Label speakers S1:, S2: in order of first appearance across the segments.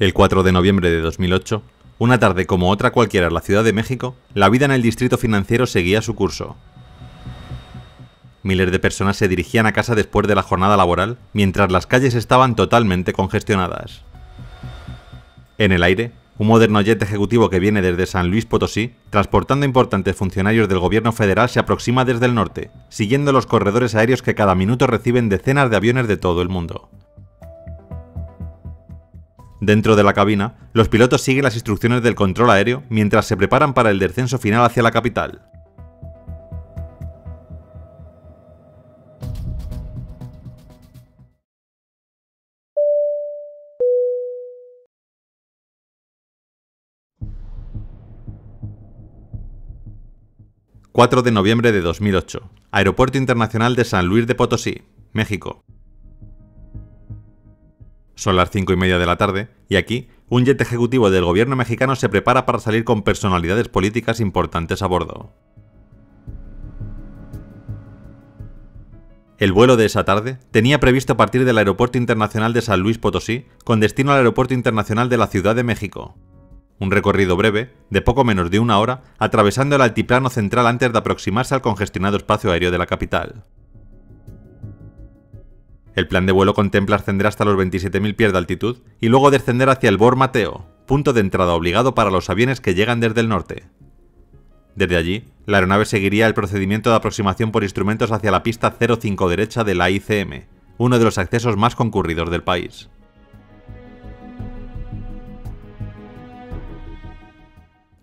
S1: El 4 de noviembre de 2008, una tarde como otra cualquiera en la Ciudad de México, la vida en el distrito financiero seguía su curso. Miles de personas se dirigían a casa después de la jornada laboral, mientras las calles estaban totalmente congestionadas. En el aire, un moderno jet ejecutivo que viene desde San Luis Potosí, transportando importantes funcionarios del gobierno federal, se aproxima desde el norte, siguiendo los corredores aéreos que cada minuto reciben decenas de aviones de todo el mundo. Dentro de la cabina, los pilotos siguen las instrucciones del control aéreo mientras se preparan para el descenso final hacia la capital. ...4 de noviembre de 2008... Aeropuerto Internacional de San Luis de Potosí, México. Son las 5:30 de la tarde, y aquí, un jet ejecutivo del gobierno mexicano se prepara para salir con personalidades políticas importantes a bordo. El vuelo de esa tarde tenía previsto partir del Aeropuerto Internacional de San Luis Potosí con destino al Aeropuerto Internacional de la Ciudad de México. Un recorrido breve, de poco menos de una hora, atravesando el altiplano central antes de aproximarse al congestionado espacio aéreo de la capital. El plan de vuelo contempla ascender hasta los 27.000 pies de altitud y luego descender hacia el Bor Mateo, punto de entrada obligado para los aviones que llegan desde el norte. Desde allí, la aeronave seguiría el procedimiento de aproximación por instrumentos hacia la pista 05 derecha de la ICM, uno de los accesos más concurridos del país.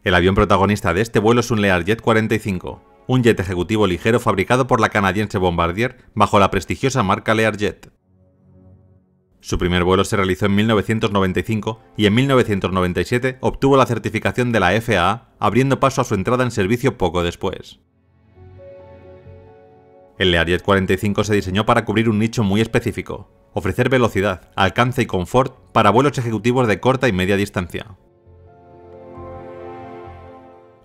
S1: El avión protagonista de este vuelo es un Learjet 45, un jet ejecutivo ligero fabricado por la canadiense Bombardier bajo la prestigiosa marca Learjet. Su primer vuelo se realizó en 1995 y en 1997 obtuvo la certificación de la FAA, abriendo paso a su entrada en servicio poco después. El Learjet 45 se diseñó para cubrir un nicho muy específico: ofrecer velocidad, alcance y confort para vuelos ejecutivos de corta y media distancia.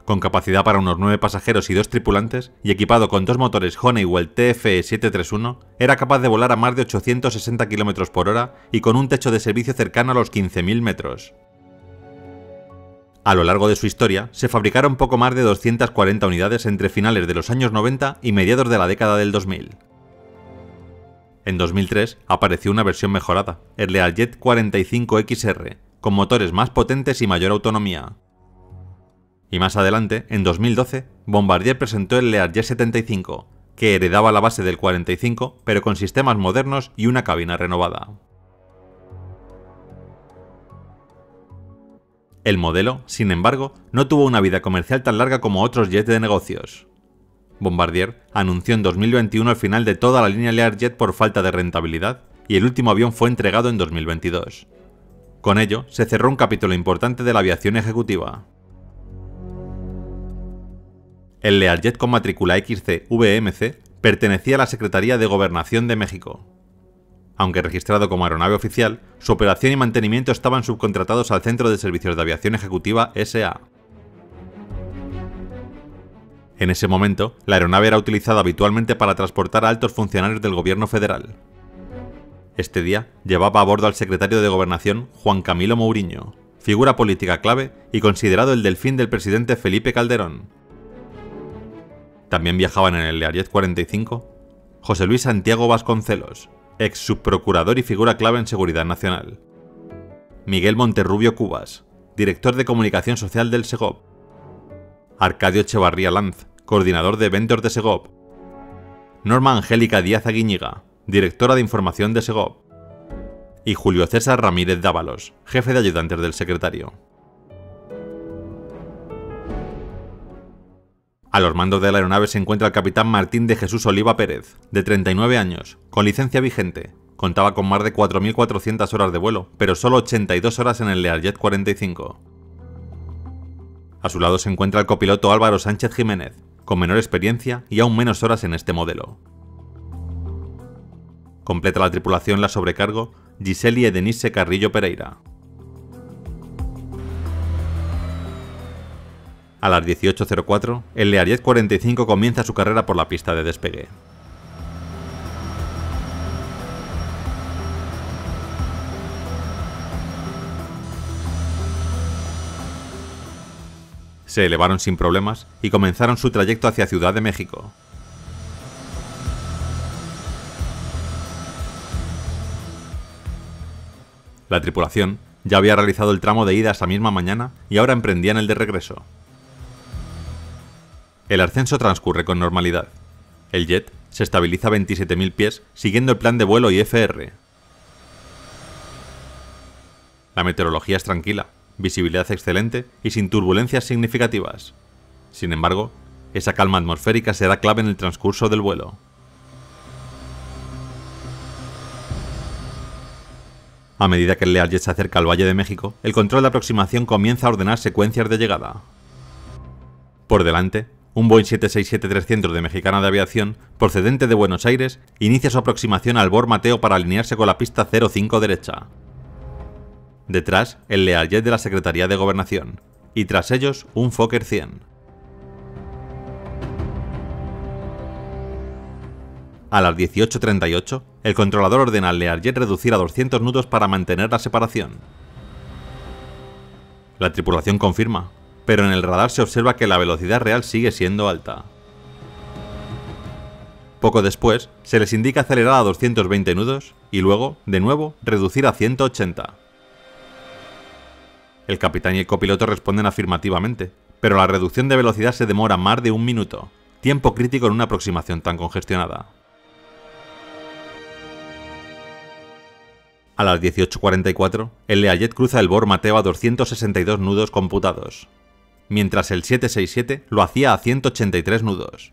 S1: Con capacidad para unos 9 pasajeros y 2 tripulantes, y equipado con 2 motores Honeywell TFE731, era capaz de volar a más de 860 km por hora y con un techo de servicio cercano a los 15.000 metros. A lo largo de su historia, se fabricaron poco más de 240 unidades entre finales de los años 90 y mediados de la década del 2000. En 2003 apareció una versión mejorada, el Learjet 45XR, con motores más potentes y mayor autonomía. Y más adelante, en 2012, Bombardier presentó el Learjet 75, que heredaba la base del 45, pero con sistemas modernos y una cabina renovada. El modelo, sin embargo, no tuvo una vida comercial tan larga como otros jets de negocios. Bombardier anunció en 2021 el final de toda la línea Learjet por falta de rentabilidad, y el último avión fue entregado en 2022. Con ello, se cerró un capítulo importante de la aviación ejecutiva. El Learjet con matrícula XC-VMC pertenecía a la Secretaría de Gobernación de México. Aunque registrado como aeronave oficial, su operación y mantenimiento estaban subcontratados al Centro de Servicios de Aviación Ejecutiva SA. En ese momento, la aeronave era utilizada habitualmente para transportar a altos funcionarios del gobierno federal. Este día llevaba a bordo al secretario de Gobernación, Juan Camilo Mourinho, figura política clave y considerado el delfín del presidente Felipe Calderón. También viajaban en el Learjet 45 José Luis Santiago Vasconcelos, ex subprocurador y figura clave en seguridad nacional; Miguel Monterrubio Cubas, director de comunicación social del Segov; Arcadio Echevarría Lanz, coordinador de eventos de Segov; Norma Angélica Díaz Aguiñiga, directora de información de Segov; y Julio César Ramírez Dávalos, jefe de ayudantes del secretario. A los mandos de la aeronave se encuentra el capitán Martín de Jesús Oliva Pérez, de 39 años, con licencia vigente. Contaba con más de 4.400 horas de vuelo, pero solo 82 horas en el Learjet 45. A su lado se encuentra el copiloto Álvaro Sánchez Jiménez, con menor experiencia y aún menos horas en este modelo. Completa la tripulación la sobrecargo Giseli Edenise Carrillo Pereira. A las 18:04, el Learjet 45 comienza su carrera por la pista de despegue. Se elevaron sin problemas y comenzaron su trayecto hacia Ciudad de México. La tripulación ya había realizado el tramo de ida esa misma mañana y ahora emprendían el de regreso. El ascenso transcurre con normalidad. El jet se estabiliza a 27.000 pies siguiendo el plan de vuelo IFR. La meteorología es tranquila, visibilidad excelente y sin turbulencias significativas. Sin embargo, esa calma atmosférica será clave en el transcurso del vuelo. A medida que el Learjet se acerca al Valle de México, el control de aproximación comienza a ordenar secuencias de llegada. Por delante, un Boeing 767-300 de Mexicana de Aviación, procedente de Buenos Aires, inicia su aproximación al Bor Mateo para alinearse con la pista 05 derecha. Detrás, el Learjet de la Secretaría de Gobernación, y tras ellos, un Fokker 100. A las 18:38, el controlador ordena al Learjet reducir a 200 nudos para mantener la separación. La tripulación confirma, pero en el radar se observa que la velocidad real sigue siendo alta. Poco después, se les indica acelerar a 220 nudos y luego, de nuevo, reducir a 180. El capitán y el copiloto responden afirmativamente, pero la reducción de velocidad se demora más de un minuto, tiempo crítico en una aproximación tan congestionada. A las 18:44, el Learjet cruza el Bor Mateo a 262 nudos computados, mientras el 767 lo hacía a 183 nudos.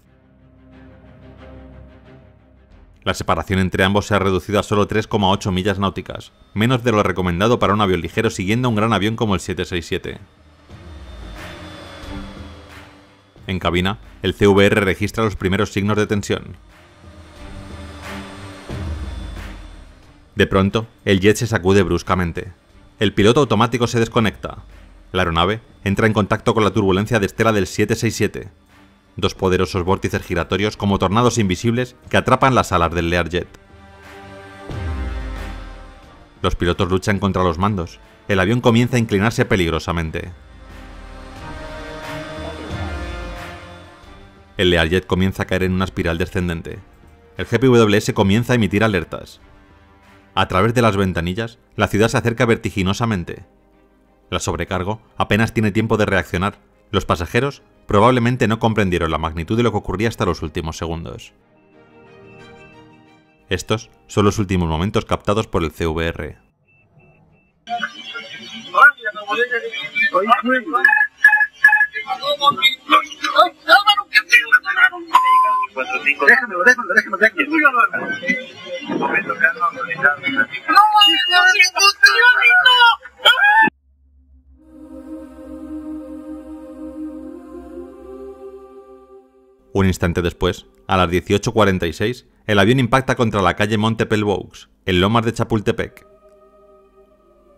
S1: La separación entre ambos se ha reducido a solo 3,8 millas náuticas, menos de lo recomendado para un avión ligero siguiendo un gran avión como el 767. En cabina, el CVR registra los primeros signos de tensión. De pronto, el jet se sacude bruscamente. El piloto automático se desconecta. La aeronave entra en contacto con la turbulencia de estela del 767. Dos poderosos vórtices giratorios como tornados invisibles que atrapan las alas del Learjet. Los pilotos luchan contra los mandos. El avión comienza a inclinarse peligrosamente. El Learjet comienza a caer en una espiral descendente. El GPWS comienza a emitir alertas. A través de las ventanillas, la ciudad se acerca vertiginosamente. La sobrecargo apenas tiene tiempo de reaccionar. Los pasajeros probablemente no comprendieron la magnitud de lo que ocurría hasta los últimos segundos. Estos son los últimos momentos captados por el CVR. Un instante después, a las 18:46, el avión impacta contra la calle Montepelvoux, en Lomas de Chapultepec.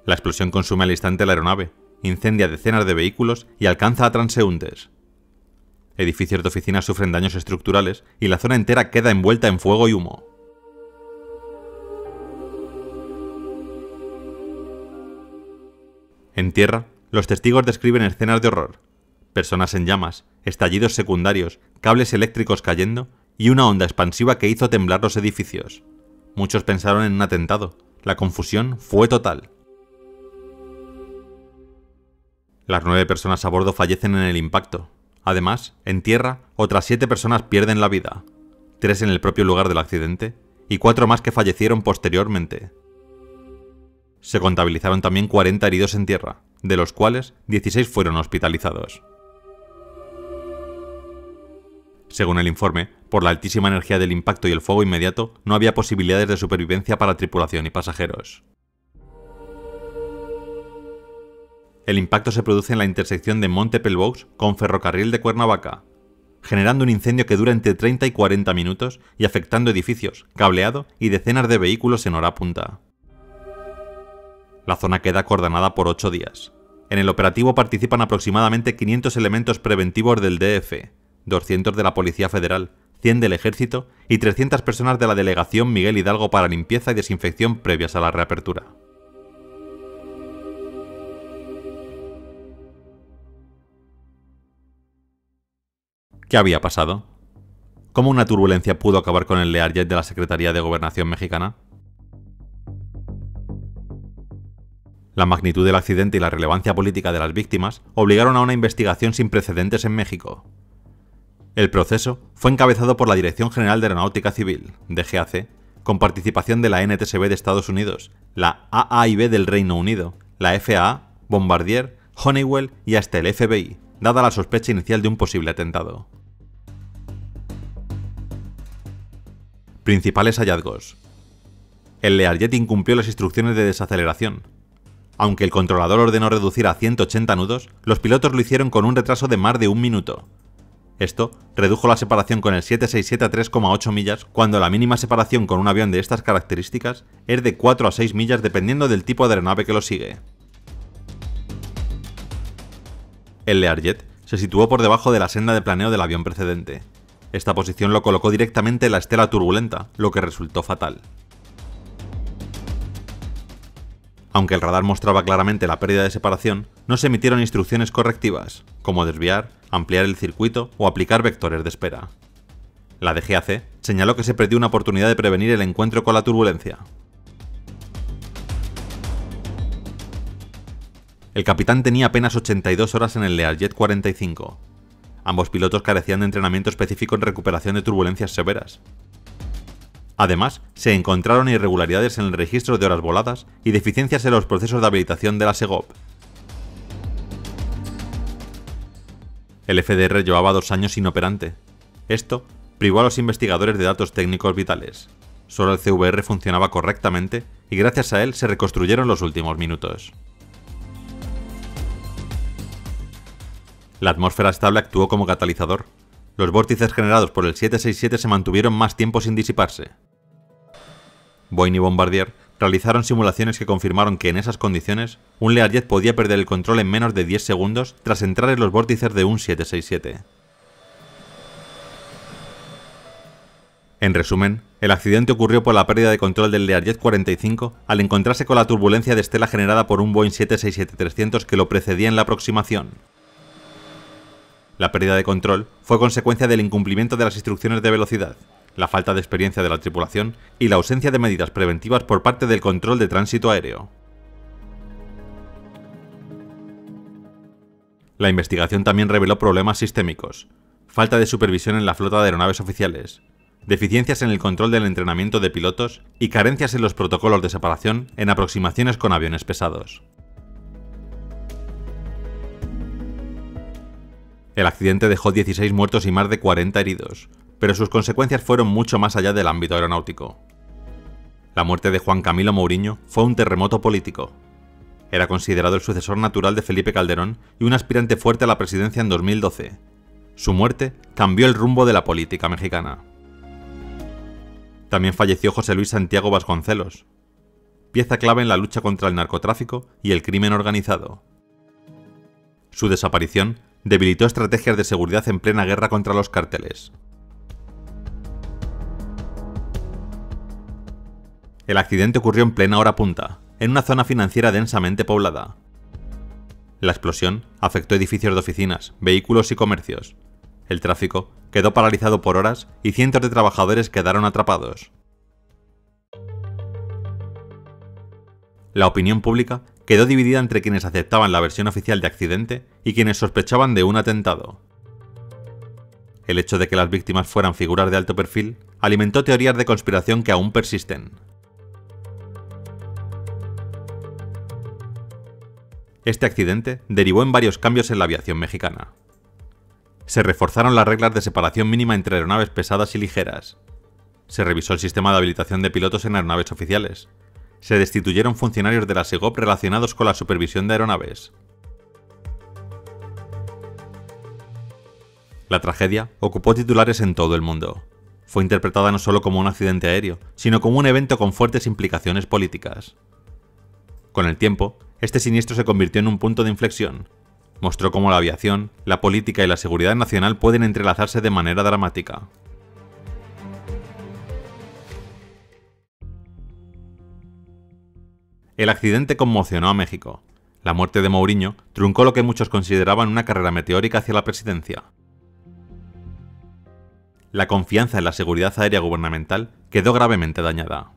S1: La explosión consume al instante la aeronave, incendia decenas de vehículos y alcanza a transeúntes. Edificios de oficinas sufren daños estructurales y la zona entera queda envuelta en fuego y humo. En tierra, los testigos describen escenas de horror. Personas en llamas, estallidos secundarios, cables eléctricos cayendo y una onda expansiva que hizo temblar los edificios. Muchos pensaron en un atentado. La confusión fue total. Las 9 personas a bordo fallecen en el impacto. Además, en tierra, otras 7 personas pierden la vida, 3 en el propio lugar del accidente y 4 más que fallecieron posteriormente. Se contabilizaron también 40 heridos en tierra, de los cuales 16 fueron hospitalizados. Según el informe, por la altísima energía del impacto y el fuego inmediato, no había posibilidades de supervivencia para tripulación y pasajeros. El impacto se produce en la intersección de Montepelvoux con Ferrocarril de Cuernavaca, generando un incendio que dura entre 30 y 40 minutos y afectando edificios, cableado y decenas de vehículos en hora punta. La zona queda acordonada por 8 días. En el operativo participan aproximadamente 500 elementos preventivos del DF, 200 de la Policía Federal, 100 del Ejército y 300 personas de la Delegación Miguel Hidalgo para limpieza y desinfección previas a la reapertura. ¿Qué había pasado? ¿Cómo una turbulencia pudo acabar con el Learjet de la Secretaría de Gobernación mexicana? La magnitud del accidente y la relevancia política de las víctimas obligaron a una investigación sin precedentes en México. El proceso fue encabezado por la Dirección General de Aeronáutica Civil, DGAC, con participación de la NTSB de Estados Unidos, la AAIB del Reino Unido, la FAA, Bombardier, Honeywell y hasta el FBI, dada la sospecha inicial de un posible atentado. Principales hallazgos. El Learjet incumplió las instrucciones de desaceleración. Aunque el controlador ordenó reducir a 180 nudos, los pilotos lo hicieron con un retraso de más de un minuto. Esto redujo la separación con el 767 a 3,8 millas, cuando la mínima separación con un avión de estas características es de 4 a 6 millas dependiendo del tipo de aeronave que lo sigue. El Learjet se situó por debajo de la senda de planeo del avión precedente. Esta posición lo colocó directamente en la estela turbulenta, lo que resultó fatal. Aunque el radar mostraba claramente la pérdida de separación, no se emitieron instrucciones correctivas, como desviar, ampliar el circuito o aplicar vectores de espera. La DGAC señaló que se perdió una oportunidad de prevenir el encuentro con la turbulencia. El capitán tenía apenas 82 horas en el Learjet 45. Ambos pilotos carecían de entrenamiento específico en recuperación de turbulencias severas. Además, se encontraron irregularidades en el registro de horas voladas y deficiencias en los procesos de habilitación de la SEGOP. El FDR llevaba 2 años inoperante. Esto privó a los investigadores de datos técnicos vitales. Solo el CVR funcionaba correctamente y gracias a él se reconstruyeron los últimos minutos. La atmósfera estable actuó como catalizador. Los vórtices generados por el 767 se mantuvieron más tiempo sin disiparse. Boeing y Bombardier realizaron simulaciones que confirmaron que en esas condiciones, un Learjet podía perder el control en menos de 10 segundos tras entrar en los vórtices de un 767. En resumen, el accidente ocurrió por la pérdida de control del Learjet 45 al encontrarse con la turbulencia de estela generada por un Boeing 767-300 que lo precedía en la aproximación. La pérdida de control fue consecuencia del incumplimiento de las instrucciones de velocidad, la falta de experiencia de la tripulación y la ausencia de medidas preventivas por parte del control de tránsito aéreo. La investigación también reveló problemas sistémicos, falta de supervisión en la flota de aeronaves oficiales, deficiencias en el control del entrenamiento de pilotos y carencias en los protocolos de separación en aproximaciones con aviones pesados. El accidente dejó 16 muertos y más de 40 heridos, pero sus consecuencias fueron mucho más allá del ámbito aeronáutico. La muerte de Juan Camilo Mouriño fue un terremoto político. Era considerado el sucesor natural de Felipe Calderón y un aspirante fuerte a la presidencia en 2012. Su muerte cambió el rumbo de la política mexicana. También falleció José Luis Santiago Vasconcelos, pieza clave en la lucha contra el narcotráfico y el crimen organizado. Su desaparición debilitó estrategias de seguridad en plena guerra contra los cárteles. El accidente ocurrió en plena hora punta, en una zona financiera densamente poblada. La explosión afectó edificios de oficinas, vehículos y comercios. El tráfico quedó paralizado por horas y cientos de trabajadores quedaron atrapados. La opinión pública quedó dividida entre quienes aceptaban la versión oficial de accidente y quienes sospechaban de un atentado. El hecho de que las víctimas fueran figuras de alto perfil alimentó teorías de conspiración que aún persisten. Este accidente derivó en varios cambios en la aviación mexicana. Se reforzaron las reglas de separación mínima entre aeronaves pesadas y ligeras. Se revisó el sistema de habilitación de pilotos en aeronaves oficiales. Se destituyeron funcionarios de la SEGOP relacionados con la supervisión de aeronaves. La tragedia ocupó titulares en todo el mundo. Fue interpretada no solo como un accidente aéreo, sino como un evento con fuertes implicaciones políticas. Con el tiempo, este siniestro se convirtió en un punto de inflexión. Mostró cómo la aviación, la política y la seguridad nacional pueden entrelazarse de manera dramática. El accidente conmocionó a México. La muerte de Mouriño truncó lo que muchos consideraban una carrera meteórica hacia la presidencia. la confianza en la seguridad aérea gubernamental quedó gravemente dañada.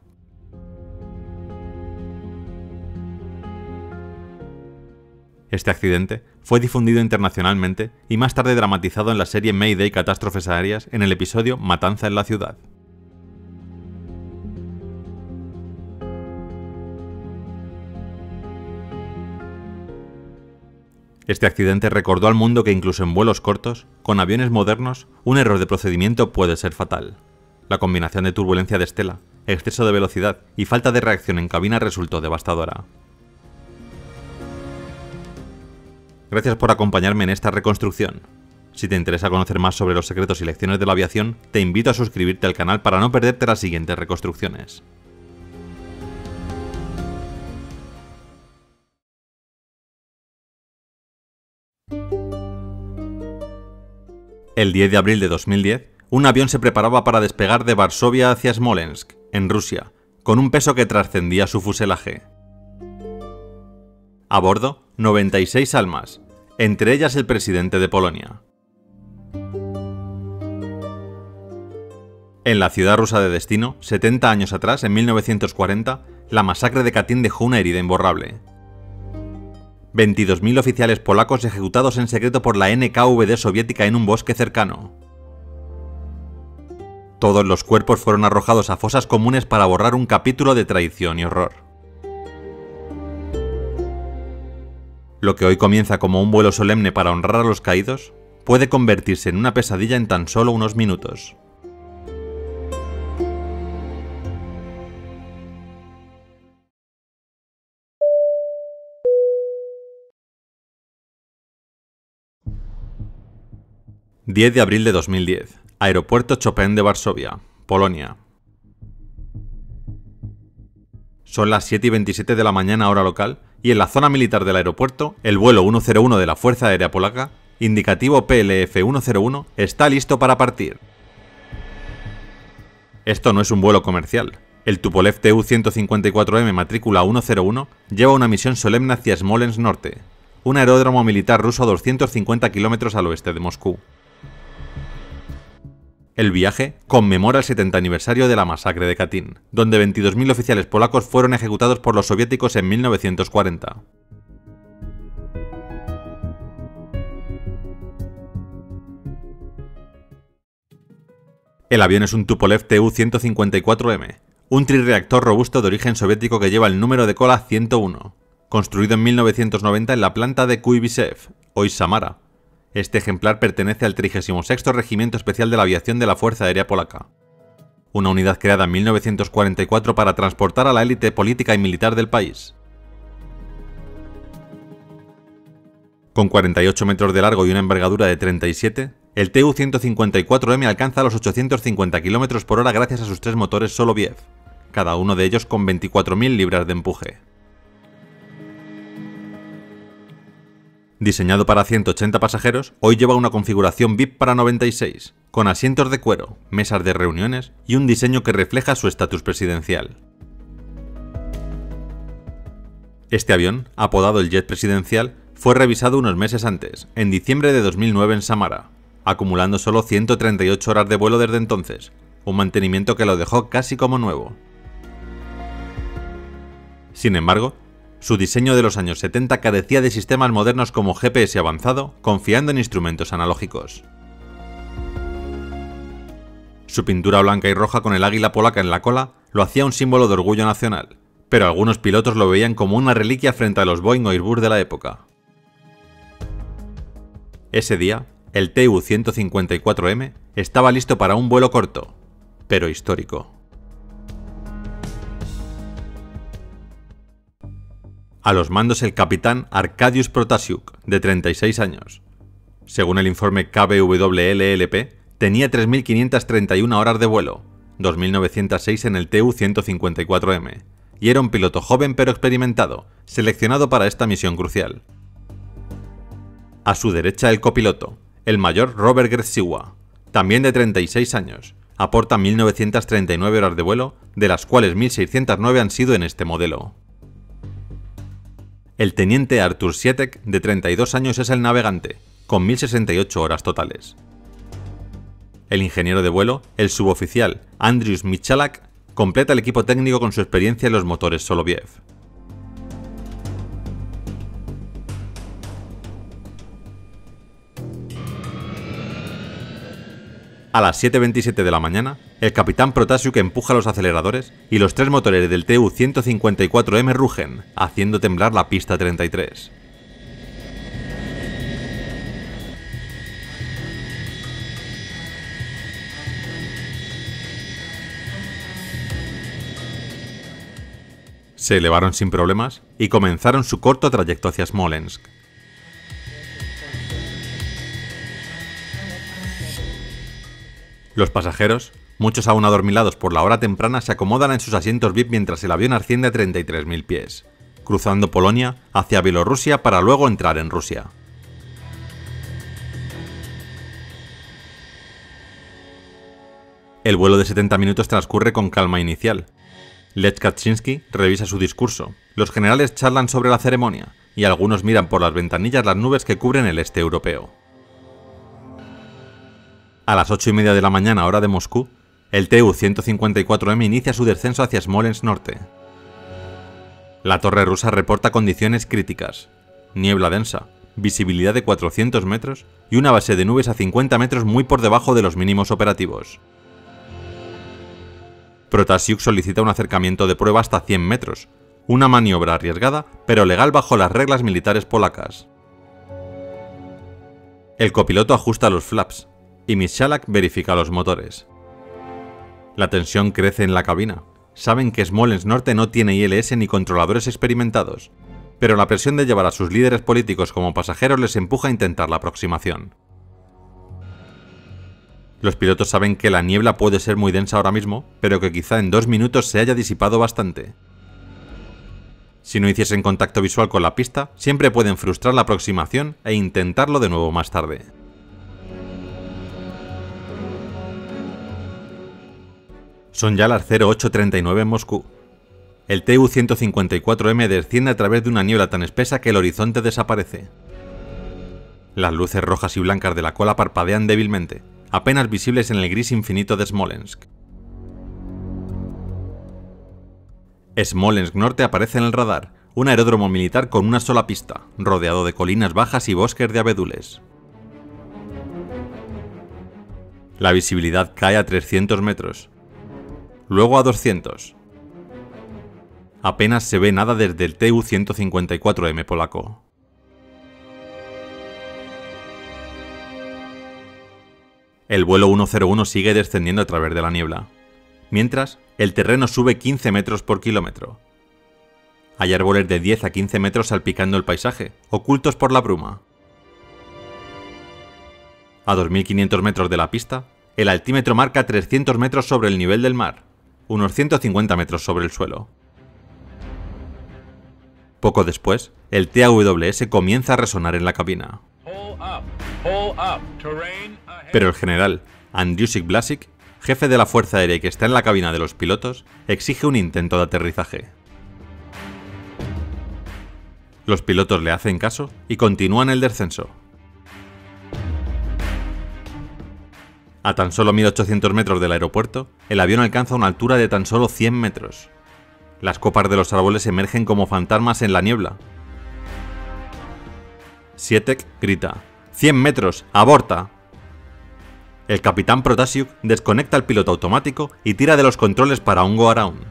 S1: Este accidente fue difundido internacionalmente y más tarde dramatizado en la serie Mayday Catástrofes Aéreas en el episodio Matanza en la ciudad. Este accidente recordó al mundo que incluso en vuelos cortos, con aviones modernos, un error de procedimiento puede ser fatal. La combinación de turbulencia de estela, exceso de velocidad y falta de reacción en cabina resultó devastadora. Gracias por acompañarme en esta reconstrucción. Si te interesa conocer más sobre los secretos y lecciones de la aviación, te invito a suscribirte al canal para no perderte las siguientes reconstrucciones. El 10 de abril de 2010, un avión se preparaba para despegar de Varsovia hacia Smolensk, en Rusia, con un peso que trascendía su fuselaje. A bordo, 96 almas, entre ellas el presidente de Polonia. En la ciudad rusa de destino, 70 años atrás, en 1940, la masacre de Katyn dejó una herida imborrable. 22.000 oficiales polacos ejecutados en secreto por la NKVD soviética en un bosque cercano. Todos los cuerpos fueron arrojados a fosas comunes para borrar un capítulo de traición y horror. Lo que hoy comienza como un vuelo solemne para honrar a los caídos, puede convertirse en una pesadilla en tan solo unos minutos. ...10 de abril de 2010... Aeropuerto Chopin de Varsovia, Polonia. Son las 7:27 de la mañana hora local y en la zona militar del aeropuerto, el vuelo 101 de la Fuerza Aérea Polaca, indicativo PLF 101, está listo para partir. Esto no es un vuelo comercial. El Tupolev Tu-154M matrícula 101 lleva una misión solemne hacia Smolensk Norte, un aeródromo militar ruso a 250 kilómetros al oeste de Moscú. El viaje conmemora el 70 aniversario de la masacre de Katyn, donde 22.000 oficiales polacos fueron ejecutados por los soviéticos en 1940. El avión es un Tupolev Tu-154M, un trirreactor robusto de origen soviético que lleva el número de cola 101, construido en 1990 en la planta de Kuibysev, hoy Samara. Este ejemplar pertenece al 36º Regimiento Especial de la Aviación de la Fuerza Aérea Polaca, una unidad creada en 1944 para transportar a la élite política y militar del país. Con 48 metros de largo y una envergadura de 37, el Tu-154M alcanza los 850 km por hora gracias a sus 3 motores Soloviev, cada uno de ellos con 24.000 libras de empuje. Diseñado para 180 pasajeros, hoy lleva una configuración VIP para 96, con asientos de cuero, mesas de reuniones y un diseño que refleja su estatus presidencial. Este avión, apodado el Jet Presidencial, fue revisado unos meses antes, en diciembre de 2009 en Samara, acumulando solo 138 horas de vuelo desde entonces, un mantenimiento que lo dejó casi como nuevo. Sin embargo, su diseño de los años 70 carecía de sistemas modernos como GPS avanzado, confiando en instrumentos analógicos. Su pintura blanca y roja con el águila polaca en la cola lo hacía un símbolo de orgullo nacional, pero algunos pilotos lo veían como una reliquia frente a los Boeing o Airbus de la época. Ese día, el Tu-154M estaba listo para un vuelo corto, pero histórico. A los mandos el capitán Arkadiusz Protasiuk, de 36 años. Según el informe KBWLLP, tenía 3.531 horas de vuelo, 2.906 en el Tu-154M, y era un piloto joven pero experimentado, seleccionado para esta misión crucial. A su derecha el copiloto, el mayor Robert Gretsiwa, también de 36 años, aporta 1.939 horas de vuelo, de las cuales 1.609 han sido en este modelo. El teniente Artur Sietek, de 32 años, es el navegante, con 1.068 horas totales. El ingeniero de vuelo, el suboficial Andrius Michalak, completa el equipo técnico con su experiencia en los motores Soloviev. A las 7:27 de la mañana, el capitán Protasiuk empuja los aceleradores y los 3 motores del Tu-154M rugen, haciendo temblar la pista 33. Se elevaron sin problemas y comenzaron su corto trayecto hacia Smolensk. Los pasajeros, muchos aún adormilados por la hora temprana, se acomodan en sus asientos VIP mientras el avión asciende a 33.000 pies, cruzando Polonia hacia Bielorrusia para luego entrar en Rusia. El vuelo de 70 minutos transcurre con calma inicial. Lech Kaczynski revisa su discurso, los generales charlan sobre la ceremonia y algunos miran por las ventanillas las nubes que cubren el este europeo. A las 8:30 de la mañana hora de Moscú, el Tu-154M inicia su descenso hacia Smolensk Norte. La torre rusa reporta condiciones críticas, niebla densa, visibilidad de 400 metros y una base de nubes a 50 metros muy por debajo de los mínimos operativos. Protasiuk solicita un acercamiento de prueba hasta 100 metros, una maniobra arriesgada pero legal bajo las reglas militares polacas. El copiloto ajusta los flaps y Michalak verifica los motores. La tensión crece en la cabina. Saben que Smolensk Norte no tiene ILS ni controladores experimentados, pero la presión de llevar a sus líderes políticos como pasajeros les empuja a intentar la aproximación. Los pilotos saben que la niebla puede ser muy densa ahora mismo, pero que quizá en 2 minutos se haya disipado bastante. Si no hiciesen contacto visual con la pista, siempre pueden frustrar la aproximación e intentarlo de nuevo más tarde. Son ya las 08:39 en Moscú. El Tu-154M desciende a través de una niebla tan espesa que el horizonte desaparece. Las luces rojas y blancas de la cola parpadean débilmente, apenas visibles en el gris infinito de Smolensk. Smolensk Norte aparece en el radar, un aeródromo militar con una sola pista, rodeado de colinas bajas y bosques de abedules. La visibilidad cae a 300 metros. Luego a 200. Apenas se ve nada desde el Tu-154M polaco. El vuelo 101 sigue descendiendo a través de la niebla. Mientras, el terreno sube 15 metros por kilómetro. Hay árboles de 10 a 15 metros salpicando el paisaje, ocultos por la bruma. A 2.500 metros de la pista, el altímetro marca 300 metros sobre el nivel del mar, unos 150 metros sobre el suelo. Poco después, el TAWS comienza a resonar en la cabina. Pero el general Andriusik Blasik, jefe de la Fuerza Aérea que está en la cabina de los pilotos, exige un intento de aterrizaje. Los pilotos le hacen caso y continúan el descenso. A tan solo 1.800 metros del aeropuerto, el avión alcanza una altura de tan solo 100 metros. Las copas de los árboles emergen como fantasmas en la niebla. Sietek grita: ¡100 metros! ¡Aborta! El capitán Protasiuk desconecta el piloto automático y tira de los controles para un go-around.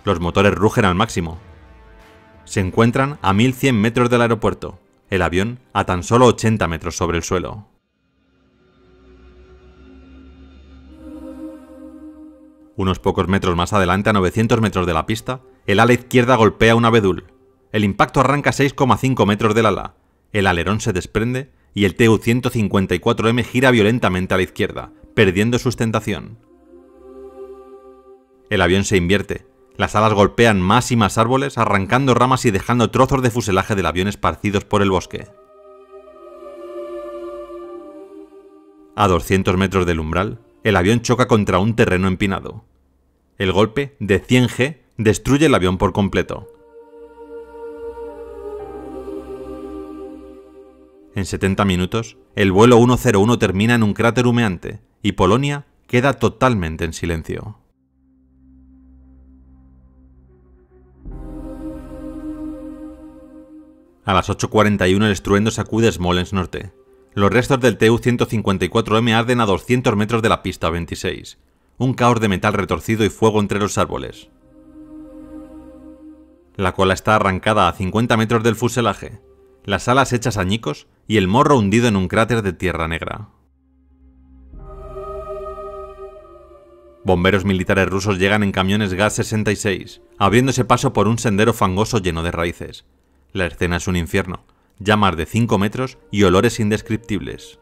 S1: Los motores rugen al máximo. Se encuentran a 1.100 metros del aeropuerto, el avión a tan solo 80 metros sobre el suelo. Unos pocos metros más adelante, a 900 metros de la pista, el ala izquierda golpea un abedul. El impacto arranca a 6,5 metros del ala. El alerón se desprende y el Tu-154M gira violentamente a la izquierda, perdiendo sustentación. El avión se invierte. Las alas golpean más y más árboles, arrancando ramas y dejando trozos de fuselaje del avión esparcidos por el bosque. A 200 metros del umbral, el avión choca contra un terreno empinado. El golpe, de 100 G, destruye el avión por completo. En 70 minutos, el vuelo 101 termina en un cráter humeante, y Polonia queda totalmente en silencio. A las 8:41 el estruendo sacude Smolensk Norte. Los restos del Tu-154M arden a 200 metros de la pista 26. Un caos de metal retorcido y fuego entre los árboles. La cola está arrancada a 50 metros del fuselaje, las alas hechas añicos y el morro hundido en un cráter de tierra negra. Bomberos militares rusos llegan en camiones GAZ-66, abriéndose paso por un sendero fangoso lleno de raíces. La escena es un infierno, llamas de 5 metros y olores indescriptibles.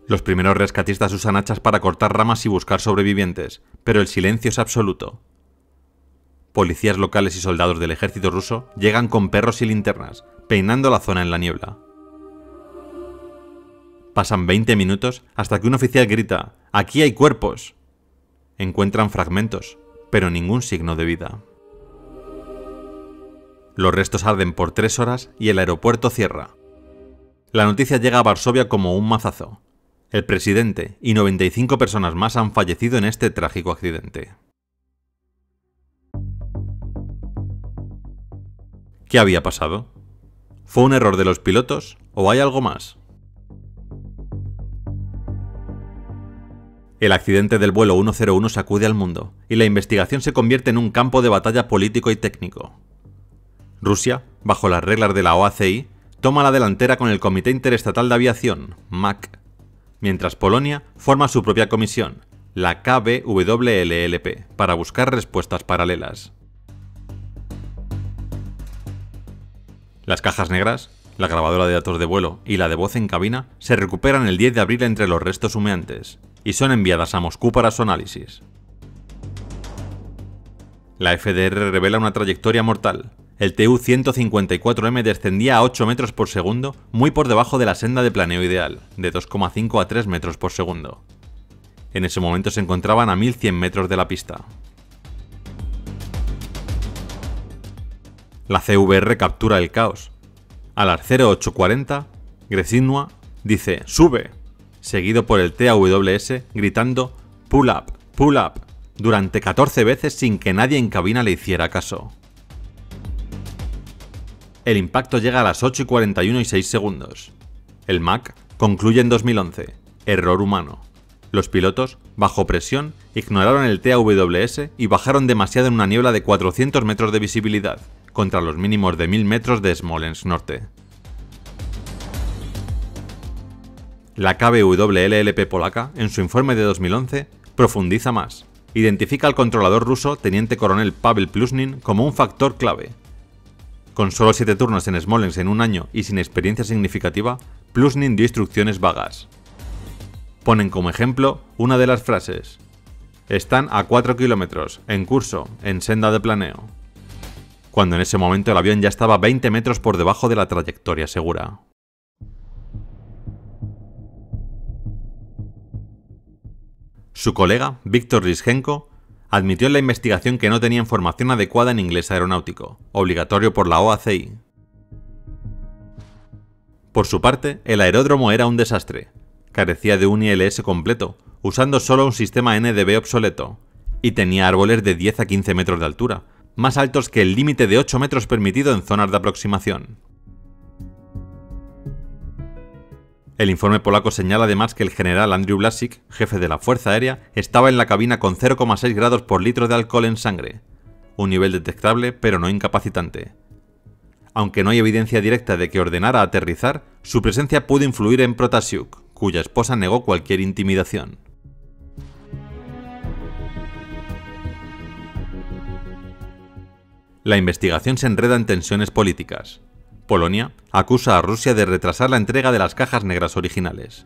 S1: Los primeros rescatistas usan hachas para cortar ramas y buscar sobrevivientes, pero el silencio es absoluto. Policías locales y soldados del ejército ruso llegan con perros y linternas, peinando la zona en la niebla. Pasan 20 minutos hasta que un oficial grita «¡Aquí hay cuerpos!». Encuentran fragmentos, pero ningún signo de vida. Los restos arden por 3 horas y el aeropuerto cierra. La noticia llega a Varsovia como un mazazo. El presidente y 95 personas más han fallecido en este trágico accidente. ¿Qué había pasado? ¿Fue un error de los pilotos o hay algo más? El accidente del vuelo 101 sacude al mundo y la investigación se convierte en un campo de batalla político y técnico. Rusia, bajo las reglas de la OACI, toma la delantera con el Comité Interestatal de Aviación, MAC, mientras Polonia forma su propia comisión, la KBWLLP, para buscar respuestas paralelas. Las cajas negras, la grabadora de datos de vuelo y la de voz en cabina se recuperan el 10 de abril entre los restos humeantes y son enviadas a Moscú para su análisis. La FDR revela una trayectoria mortal. El Tu-154M descendía a 8 metros por segundo, muy por debajo de la senda de planeo ideal, de 2,5 a 3 metros por segundo. En ese momento se encontraban a 1100 metros de la pista. La CVR captura el caos. A las 08:40, Grezinua dice «¡Sube!», seguido por el TAWS gritando «¡Pull up! ¡Pull up!», durante 14 veces sin que nadie en cabina le hiciera caso. El impacto llega a las 8:41 y 6 segundos. El MAC concluye en 2011. Error humano. Los pilotos, bajo presión, ignoraron el TAWS y bajaron demasiado en una niebla de 400 metros de visibilidad, contra los mínimos de 1000 metros de Smolensk Norte. La KBWLLP polaca, en su informe de 2011, profundiza más. Identifica al controlador ruso teniente coronel Pavel Plusnin como un factor clave. Con solo 7 turnos en Smolensk en un año y sin experiencia significativa, Plusnin dio instrucciones vagas. Ponen como ejemplo una de las frases: «Están a 4 kilómetros, en curso, en senda de planeo», cuando en ese momento el avión ya estaba 20 metros por debajo de la trayectoria segura. Su colega, Víctor Ryshenko, admitió en la investigación que no tenía información adecuada en inglés aeronáutico, obligatorio por la OACI. Por su parte, el aeródromo era un desastre. Carecía de un ILS completo, usando solo un sistema NDB obsoleto, y tenía árboles de 10 a 15 metros de altura, más altos que el límite de 8 metros permitido en zonas de aproximación. El informe polaco señala además que el general Andrew Blasik, jefe de la Fuerza Aérea, estaba en la cabina con 0,6 grados por litro de alcohol en sangre, un nivel detectable pero no incapacitante. Aunque no hay evidencia directa de que ordenara aterrizar, su presencia pudo influir en Protasiuk, cuya esposa negó cualquier intimidación. La investigación se enreda en tensiones políticas. Polonia acusa a Rusia de retrasar la entrega de las cajas negras originales.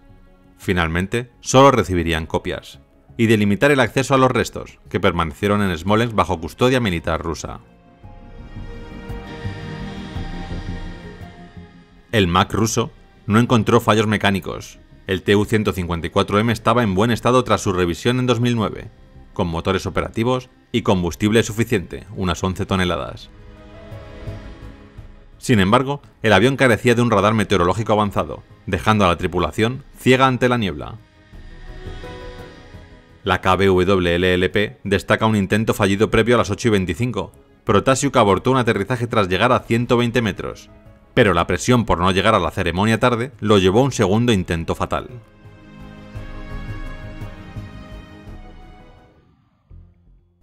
S1: Finalmente, solo recibirían copias, y de limitar el acceso a los restos, que permanecieron en Smolensk bajo custodia militar rusa. El MAC ruso no encontró fallos mecánicos. El Tu-154M estaba en buen estado tras su revisión en 2009, con motores operativos y combustible suficiente, unas 11 toneladas. Sin embargo, el avión carecía de un radar meteorológico avanzado, dejando a la tripulación ciega ante la niebla. La KBWLLP destaca un intento fallido previo a las 8:25. Protasiuk abortó un aterrizaje tras llegar a 120 metros, pero la presión por no llegar a la ceremonia tarde lo llevó a un segundo intento fatal.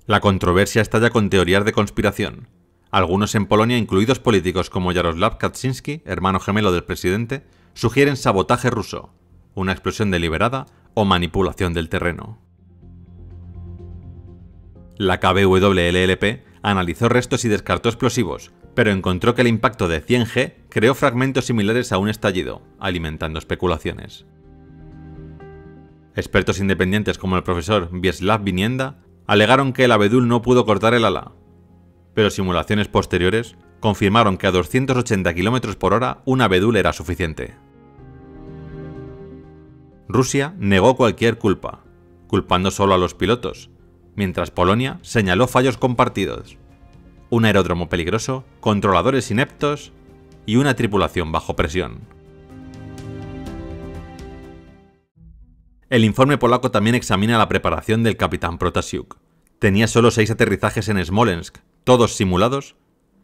S1: La controversia estalla con teorías de conspiración. Algunos en Polonia, incluidos políticos como Jarosław Kaczyński, hermano gemelo del presidente, sugieren sabotaje ruso, una explosión deliberada o manipulación del terreno. La KBWLLP analizó restos y descartó explosivos, pero encontró que el impacto de 100G creó fragmentos similares a un estallido, alimentando especulaciones. Expertos independientes como el profesor Wiesław Winienda alegaron que el abedul no pudo cortar el ala, pero simulaciones posteriores confirmaron que a 280 km por hora un abedul era suficiente. Rusia negó cualquier culpa, culpando solo a los pilotos, mientras Polonia señaló fallos compartidos: un aeródromo peligroso, controladores ineptos y una tripulación bajo presión. El informe polaco también examina la preparación del capitán Protasiuk. Tenía solo 6 aterrizajes en Smolensk, todos simulados,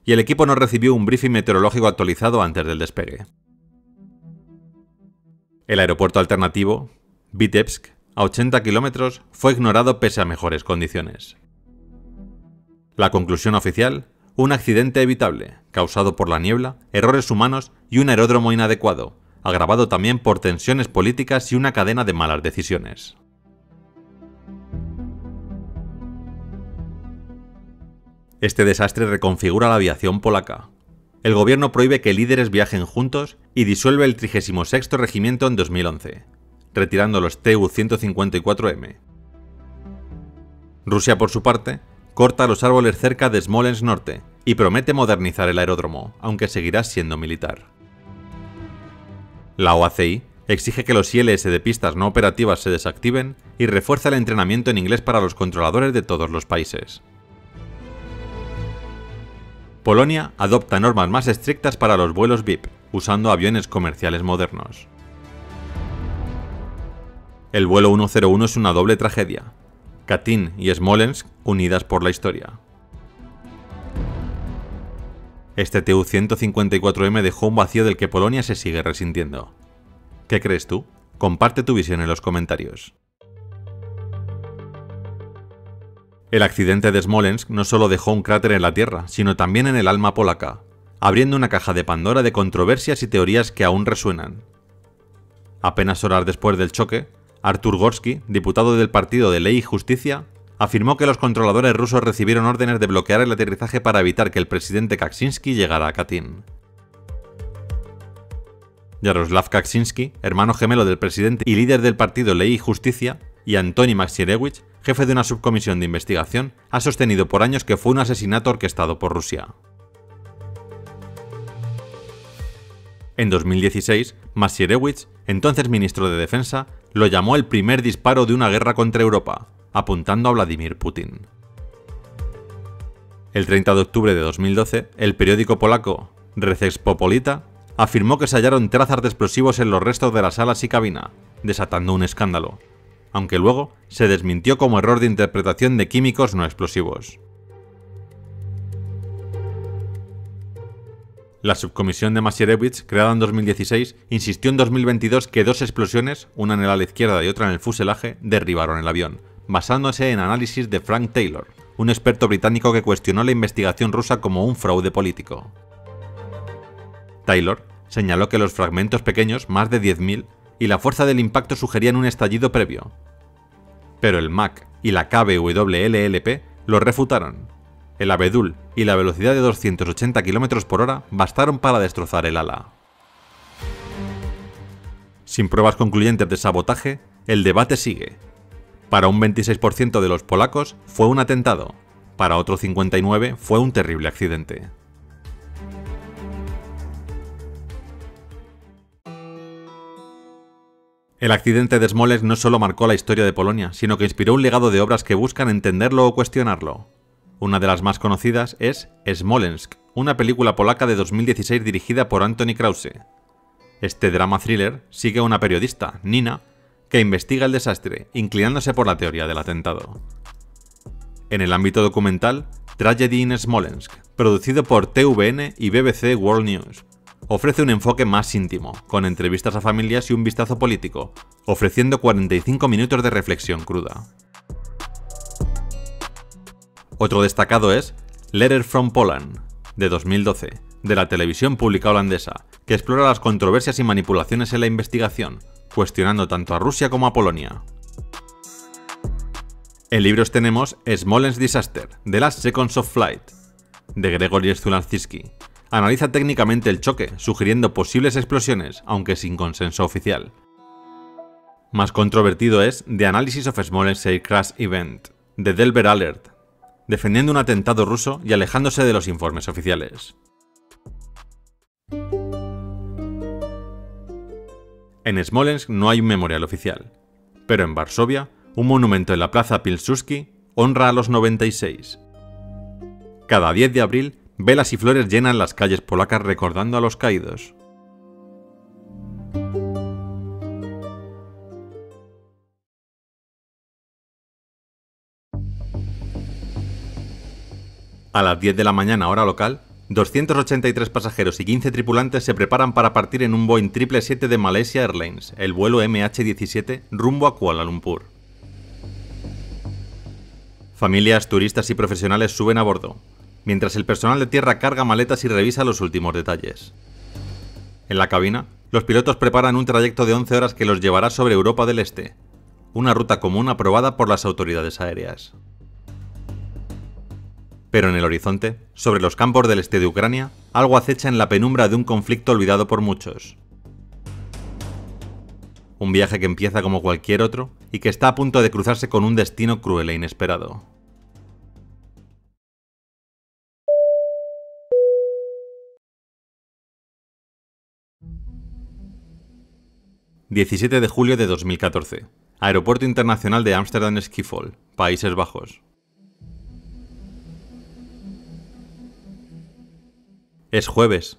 S1: y el equipo no recibió un briefing meteorológico actualizado antes del despegue. El aeropuerto alternativo, Vitebsk, a 80 kilómetros, fue ignorado pese a mejores condiciones. La conclusión oficial: un accidente evitable, causado por la niebla, errores humanos y un aeródromo inadecuado, agravado también por tensiones políticas y una cadena de malas decisiones. Este desastre reconfigura la aviación polaca. El gobierno prohíbe que líderes viajen juntos y disuelve el 36º Regimiento en 2011, retirando los Tu-154M. Rusia, por su parte, corta los árboles cerca de Smolensk Norte y promete modernizar el aeródromo, aunque seguirá siendo militar. La OACI exige que los ILS de pistas no operativas se desactiven y refuerza el entrenamiento en inglés para los controladores de todos los países. Polonia adopta normas más estrictas para los vuelos VIP, usando aviones comerciales modernos. El vuelo 101 es una doble tragedia: Katyn y Smolensk unidas por la historia. Este Tu-154M dejó un vacío del que Polonia se sigue resintiendo. ¿Qué crees tú? Comparte tu visión en los comentarios. El accidente de Smolensk no solo dejó un cráter en la tierra, sino también en el alma polaca, abriendo una caja de Pandora de controversias y teorías que aún resuenan. Apenas horas después del choque, Artur Gorski, diputado del Partido de Ley y Justicia, afirmó que los controladores rusos recibieron órdenes de bloquear el aterrizaje para evitar que el presidente Kaczynski llegara a Katyn. Jarosław Kaczynski, hermano gemelo del presidente y líder del partido Ley y Justicia, y Antoni Macierewicz, jefe de una subcomisión de investigación, ha sostenido por años que fue un asesinato orquestado por Rusia. En 2016, Macierewicz, entonces ministro de Defensa, lo llamó el primer disparo de una guerra contra Europa, apuntando a Vladimir Putin. El 30 de octubre de 2012, el periódico polaco Rzeczpospolita afirmó que se hallaron trazas de explosivos en los restos de las alas y cabina, desatando un escándalo, aunque luego se desmintió como error de interpretación de químicos no explosivos. La subcomisión de Macierewicz, creada en 2016, insistió en 2022 que 2 explosiones, una en el ala izquierda y otra en el fuselaje, derribaron el avión, basándose en análisis de Frank Taylor, un experto británico que cuestionó la investigación rusa como un fraude político. Taylor señaló que los fragmentos pequeños, más de 10.000, y la fuerza del impacto sugerían un estallido previo. Pero el MAC y la KBWLLP lo refutaron. El abedul y la velocidad de 280 km por hora bastaron para destrozar el ala. Sin pruebas concluyentes de sabotaje, el debate sigue. Para un 26% de los polacos fue un atentado, para otro 59% fue un terrible accidente. El accidente de Smolensk no solo marcó la historia de Polonia, sino que inspiró un legado de obras que buscan entenderlo o cuestionarlo. Una de las más conocidas es Smolensk, una película polaca de 2016 dirigida por Antoni Krause. Este drama thriller sigue a una periodista, Nina, que investiga el desastre, inclinándose por la teoría del atentado. En el ámbito documental, Tragedy in Smolensk, producido por TVN y BBC World News, ofrece un enfoque más íntimo, con entrevistas a familias y un vistazo político, ofreciendo 45 minutos de reflexión cruda. Otro destacado es Letter from Poland, de 2012, de la televisión pública holandesa, que explora las controversias y manipulaciones en la investigación, cuestionando tanto a Rusia como a Polonia. En libros tenemos Smolensk Disaster, The Last Seconds of Flight, de Gregory Zulansky. Analiza técnicamente el choque, sugiriendo posibles explosiones, aunque sin consenso oficial. Más controvertido es The Analysis of Smolensk Air Crash Event, de Delver Alert, defendiendo un atentado ruso y alejándose de los informes oficiales. En Smolensk no hay un memorial oficial, pero en Varsovia, un monumento en la plaza Pilsudski honra a los 96. Cada 10 de abril, velas y flores llenan las calles polacas recordando a los caídos. A las 10 de la mañana hora local, 283 pasajeros y 15 tripulantes se preparan para partir en un Boeing 777 de Malaysia Airlines, el vuelo MH17, rumbo a Kuala Lumpur. Familias, turistas y profesionales suben a bordo, mientras el personal de tierra carga maletas y revisa los últimos detalles. En la cabina, los pilotos preparan un trayecto de 11 horas que los llevará sobre Europa del Este, una ruta común aprobada por las autoridades aéreas. Pero en el horizonte, sobre los campos del este de Ucrania, algo acecha en la penumbra de un conflicto olvidado por muchos. Un viaje que empieza como cualquier otro y que está a punto de cruzarse con un destino cruel e inesperado. ...17 de julio de 2014... Aeropuerto Internacional de Ámsterdam Schiphol, Países Bajos. Es jueves.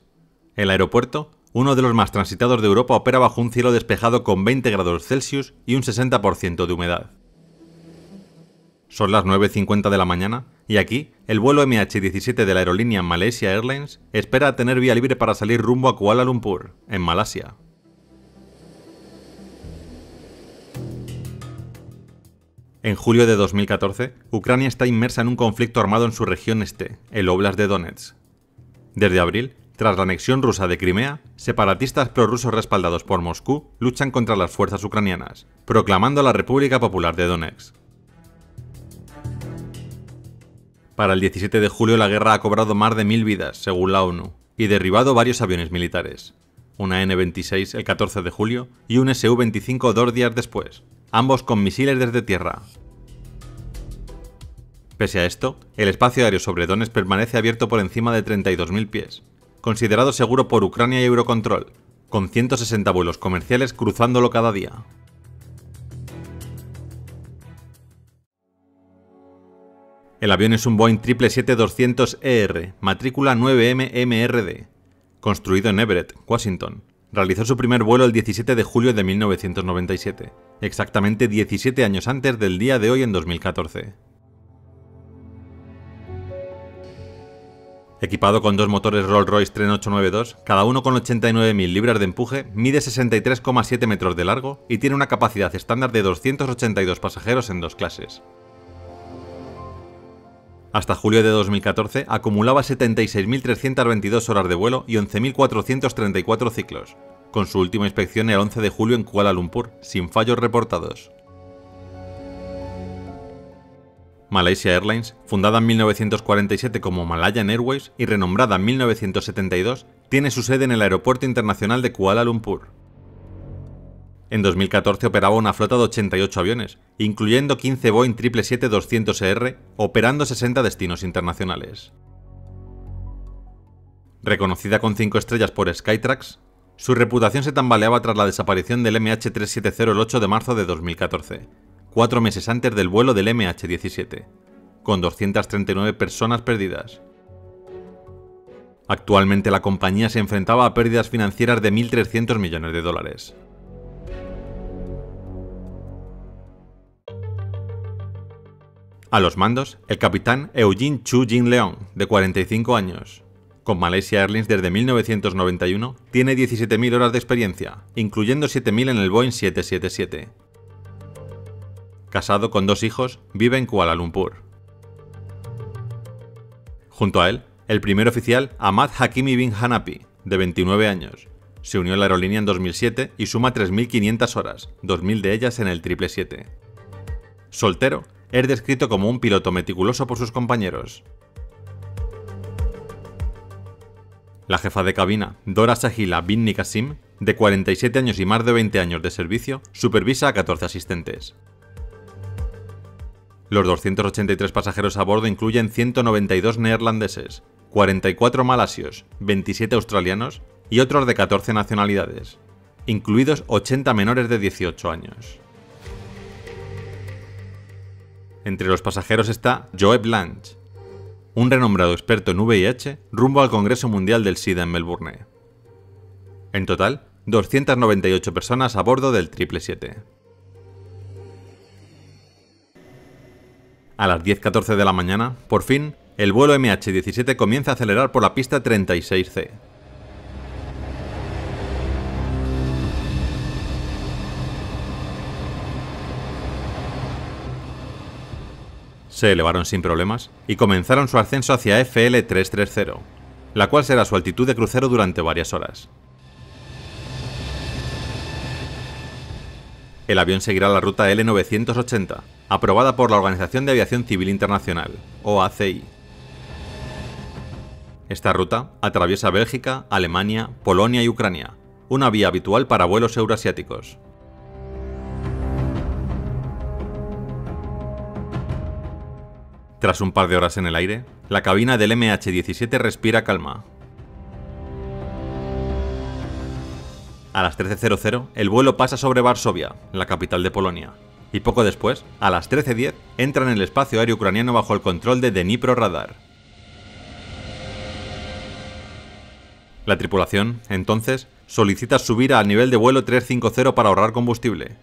S1: El aeropuerto, uno de los más transitados de Europa, opera bajo un cielo despejado con 20 grados Celsius y un 60% de humedad. Son las 9:50 de la mañana y aquí, el vuelo MH17 de la aerolínea Malaysia Airlines espera tener vía libre para salir rumbo a Kuala Lumpur, en Malasia. En julio de 2014, Ucrania está inmersa en un conflicto armado en su región este, el Óblast de Donetsk. Desde abril, tras la anexión rusa de Crimea, separatistas prorrusos respaldados por Moscú luchan contra las fuerzas ucranianas, proclamando la República Popular de Donetsk. Para el 17 de julio la guerra ha cobrado más de 1000 vidas, según la ONU, y derribado varios aviones militares. Una N-26 el 14 de julio y un Su-25 2 días después, ambos con misiles desde tierra. Pese a esto, el espacio aéreo sobre Donetsk permanece abierto por encima de 32.000 pies, considerado seguro por Ucrania y Eurocontrol, con 160 vuelos comerciales cruzándolo cada día. El avión es un Boeing 777-200ER, matrícula 9MMRD, construido en Everett, Washington. Realizó su primer vuelo el 17 de julio de 1997, exactamente 17 años antes del día de hoy en 2014. Equipado con dos motores Rolls-Royce Trent 892, cada uno con 89.000 libras de empuje, mide 63,7 metros de largo y tiene una capacidad estándar de 282 pasajeros en dos clases. Hasta julio de 2014 acumulaba 76.322 horas de vuelo y 11.434 ciclos, con su última inspección el 11 de julio en Kuala Lumpur, sin fallos reportados. Malaysia Airlines, fundada en 1947 como Malayan Airways y renombrada en 1972, tiene su sede en el Aeropuerto Internacional de Kuala Lumpur. En 2014 operaba una flota de 88 aviones, incluyendo 15 Boeing 777-200ER, operando 60 destinos internacionales. Reconocida con 5 estrellas por Skytrax, su reputación se tambaleaba tras la desaparición del MH370 el 8 de marzo de 2014, 4 meses antes del vuelo del MH17, con 239 personas perdidas. Actualmente la compañía se enfrentaba a pérdidas financieras de 1.300 millones de dólares. A los mandos, el capitán Eugene Chu Jin Leong, de 45 años. Con Malaysia Airlines desde 1991, tiene 17.000 horas de experiencia, incluyendo 7.000 en el Boeing 777. Casado con 2 hijos, vive en Kuala Lumpur. Junto a él, el primer oficial Ahmad Hakimi bin Hanapi, de 29 años. Se unió a la aerolínea en 2007 y suma 3.500 horas, 2.000 de ellas en el 777. Soltero, es descrito como un piloto meticuloso por sus compañeros. La jefa de cabina, Dora Sahila Binni Qasim, de 47 años y más de 20 años de servicio, supervisa a 14 asistentes. Los 283 pasajeros a bordo incluyen 192 neerlandeses, 44 malasios, 27 australianos y otros de 14 nacionalidades, incluidos 80 menores de 18 años. Entre los pasajeros está Joe Blanche, un renombrado experto en VIH rumbo al Congreso Mundial del SIDA en Melbourne. En total, 298 personas a bordo del 777. A las 10:14 de la mañana, por fin, el vuelo MH17 comienza a acelerar por la pista 36C. Se elevaron sin problemas y comenzaron su ascenso hacia FL330, la cual será su altitud de crucero durante varias horas. El avión seguirá la ruta L980, aprobada por la Organización de Aviación Civil Internacional, OACI. Esta ruta atraviesa Bélgica, Alemania, Polonia y Ucrania, una vía habitual para vuelos euroasiáticos. Tras un par de horas en el aire, la cabina del MH17 respira calma. A las 13:00, el vuelo pasa sobre Varsovia, la capital de Polonia, y poco después, a las 13:10, entra en el espacio aéreo ucraniano bajo el control de Dnipro Radar. La tripulación, entonces, solicita subir al nivel de vuelo 350 para ahorrar combustible,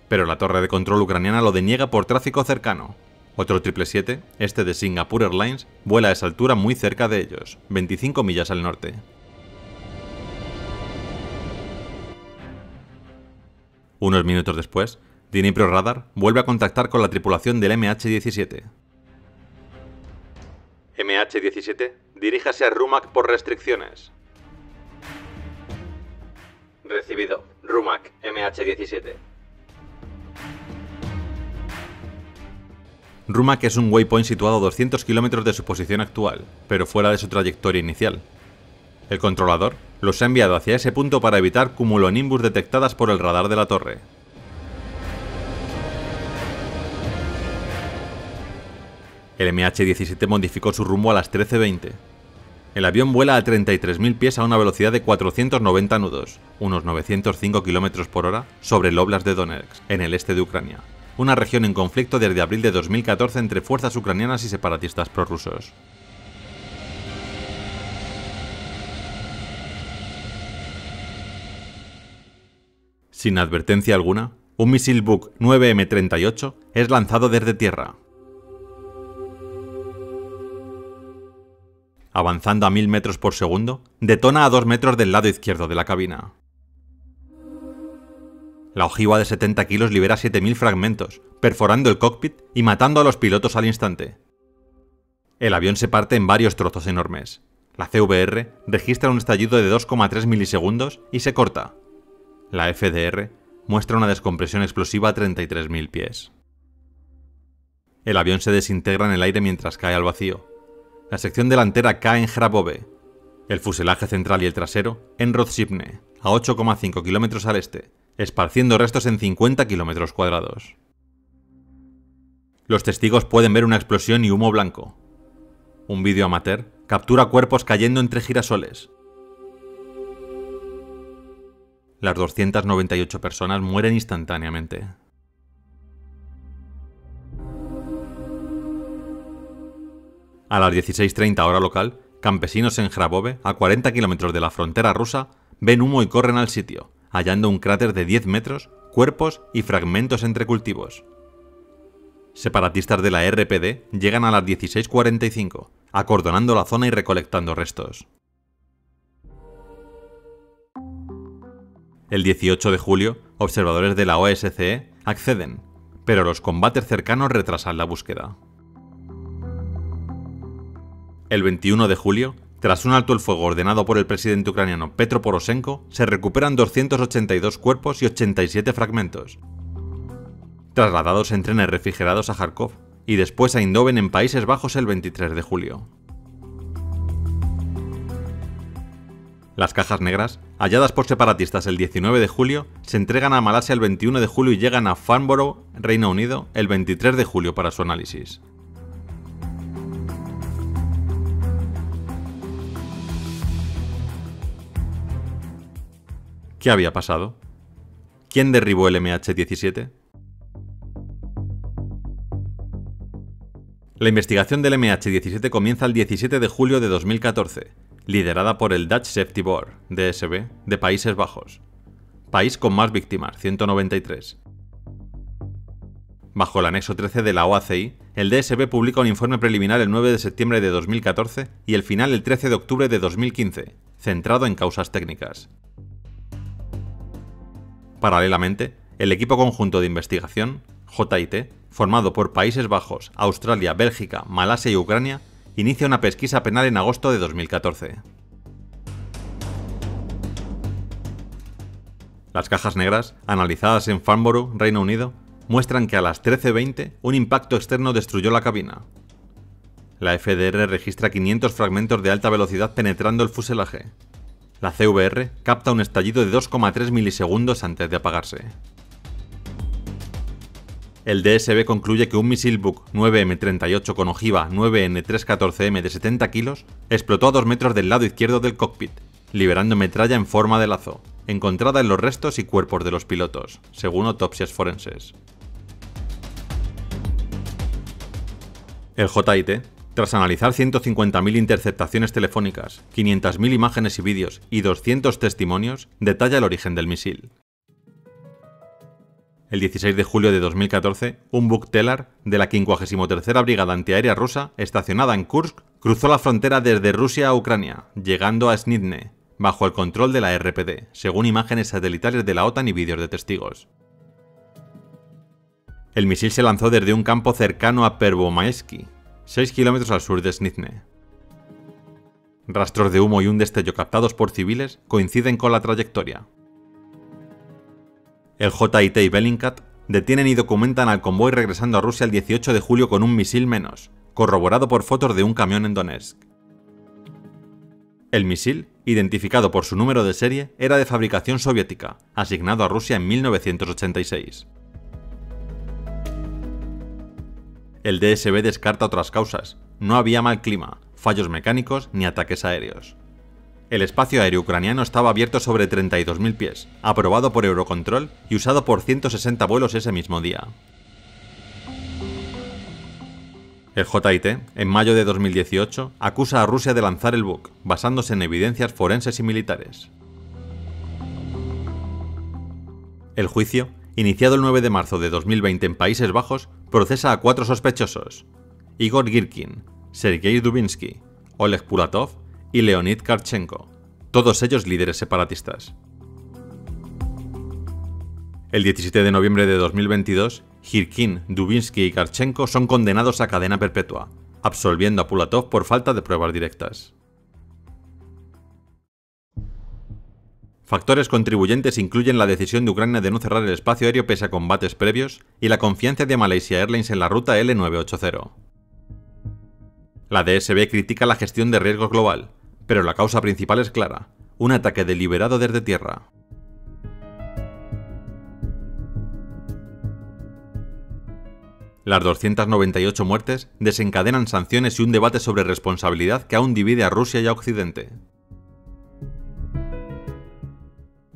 S1: pero la torre de control ucraniana lo deniega por tráfico cercano. Otro 777, este de Singapore Airlines, vuela a esa altura muy cerca de ellos, 25 millas al norte. Unos minutos después, Dnipro Radar vuelve a contactar con la tripulación del MH17. MH17, diríjase a Rumak por restricciones. Recibido. Rumak, MH17. Rumak es un waypoint situado a 200 kilómetros de su posición actual, pero fuera de su trayectoria inicial. El controlador los ha enviado hacia ese punto para evitar cumulonimbus detectadas por el radar de la torre. El MH17 modificó su rumbo a las 13:20. El avión vuela a 33.000 pies a una velocidad de 490 nudos, unos 905 km por hora, sobre el Oblast de Donetsk, en el este de Ucrania, una región en conflicto desde abril de 2014 entre fuerzas ucranianas y separatistas prorrusos. Sin advertencia alguna, un misil Buk 9M38 es lanzado desde tierra. Avanzando a 1000 metros por segundo, detona a 2 metros del lado izquierdo de la cabina. La ojiva de 70 kilos libera 7000 fragmentos, perforando el cockpit y matando a los pilotos al instante. El avión se parte en varios trozos enormes. La CVR registra un estallido de 2,3 milisegundos y se corta. La FDR muestra una descompresión explosiva a 33.000 pies. El avión se desintegra en el aire mientras cae al vacío. La sección delantera cae en Hrabove, el fuselaje central y el trasero en Rodzhivne, a 8,5 kilómetros al este, esparciendo restos en 50 kilómetros cuadrados. Los testigos pueden ver una explosión y humo blanco. Un vídeo amateur captura cuerpos cayendo entre girasoles. Las 298 personas mueren instantáneamente. A las 16:30 hora local, campesinos en Hrabove, a 40 kilómetros de la frontera rusa, ven humo y corren al sitio, hallando un cráter de 10 metros, cuerpos y fragmentos entre cultivos. Separatistas de la RPD llegan a las 16:45, acordonando la zona y recolectando restos. El 18 de julio, observadores de la OSCE acceden, pero los combates cercanos retrasan la búsqueda. El 21 de julio, tras un alto el fuego ordenado por el presidente ucraniano Petro Poroshenko, se recuperan 282 cuerpos y 87 fragmentos, trasladados en trenes refrigerados a Kharkov y después a Eindhoven en Países Bajos el 23 de julio. Las cajas negras, halladas por separatistas el 19 de julio, se entregan a Malasia el 21 de julio y llegan a Farnborough, Reino Unido, el 23 de julio para su análisis. ¿Qué había pasado? ¿Quién derribó el MH17? La investigación del MH17 comienza el 17 de julio de 2014, liderada por el Dutch Safety Board, DSB, de Países Bajos. País con más víctimas, 193. Bajo el anexo 13 de la OACI, el DSB publica un informe preliminar el 9 de septiembre de 2014 y el final el 13 de octubre de 2015, centrado en causas técnicas. Paralelamente, el equipo conjunto de investigación, JIT, formado por Países Bajos, Australia, Bélgica, Malasia y Ucrania, inicia una pesquisa penal en agosto de 2014. Las cajas negras, analizadas en Farnborough, Reino Unido, muestran que a las 13:20 un impacto externo destruyó la cabina. La FDR registra 500 fragmentos de alta velocidad penetrando el fuselaje. La CVR capta un estallido de 2,3 milisegundos antes de apagarse. El DSB concluye que un misil Buk 9M38 con ojiva 9N314M de 70 kilos explotó a 2 metros del lado izquierdo del cockpit, liberando metralla en forma de lazo, encontrada en los restos y cuerpos de los pilotos, según autopsias forenses. El JIT, tras analizar 150.000 interceptaciones telefónicas, 500.000 imágenes y vídeos y 200 testimonios, detalla el origen del misil. El 16 de julio de 2014, un Buk Telar de la 53ª Brigada Antiaérea Rusa, estacionada en Kursk, cruzó la frontera desde Rusia a Ucrania, llegando a Snitne, bajo el control de la RPD, según imágenes satelitales de la OTAN y vídeos de testigos. El misil se lanzó desde un campo cercano a Pervomaisky, 6 kilómetros al sur de Snitne. Rastros de humo y un destello captados por civiles coinciden con la trayectoria. El JIT y Bellingcat detienen y documentan al convoy regresando a Rusia el 18 de julio con un misil menos, corroborado por fotos de un camión en Donetsk. El misil, identificado por su número de serie, era de fabricación soviética, asignado a Rusia en 1986. El DSB descarta otras causas. No había mal clima, fallos mecánicos ni ataques aéreos. El espacio aéreo ucraniano estaba abierto sobre 32.000 pies, aprobado por Eurocontrol y usado por 160 vuelos ese mismo día. El JIT, en mayo de 2018, acusa a Rusia de lanzar el Buk, basándose en evidencias forenses y militares. El juicio, iniciado el 9 de marzo de 2020 en Países Bajos, procesa a 4 sospechosos: Igor Girkin, Sergei Dubinsky, Oleg Pulatov y Leonid Karchenko, todos ellos líderes separatistas. El 17 de noviembre de 2022, Girkin, Dubinsky y Karchenko son condenados a cadena perpetua, absolviendo a Pulatov por falta de pruebas directas. Factores contribuyentes incluyen la decisión de Ucrania de no cerrar el espacio aéreo pese a combates previos y la confianza de Malaysia Airlines en la ruta L980. La DSB critica la gestión de riesgos global, pero la causa principal es clara: un ataque deliberado desde tierra. Las 298 muertes desencadenan sanciones y un debate sobre responsabilidad que aún divide a Rusia y a Occidente.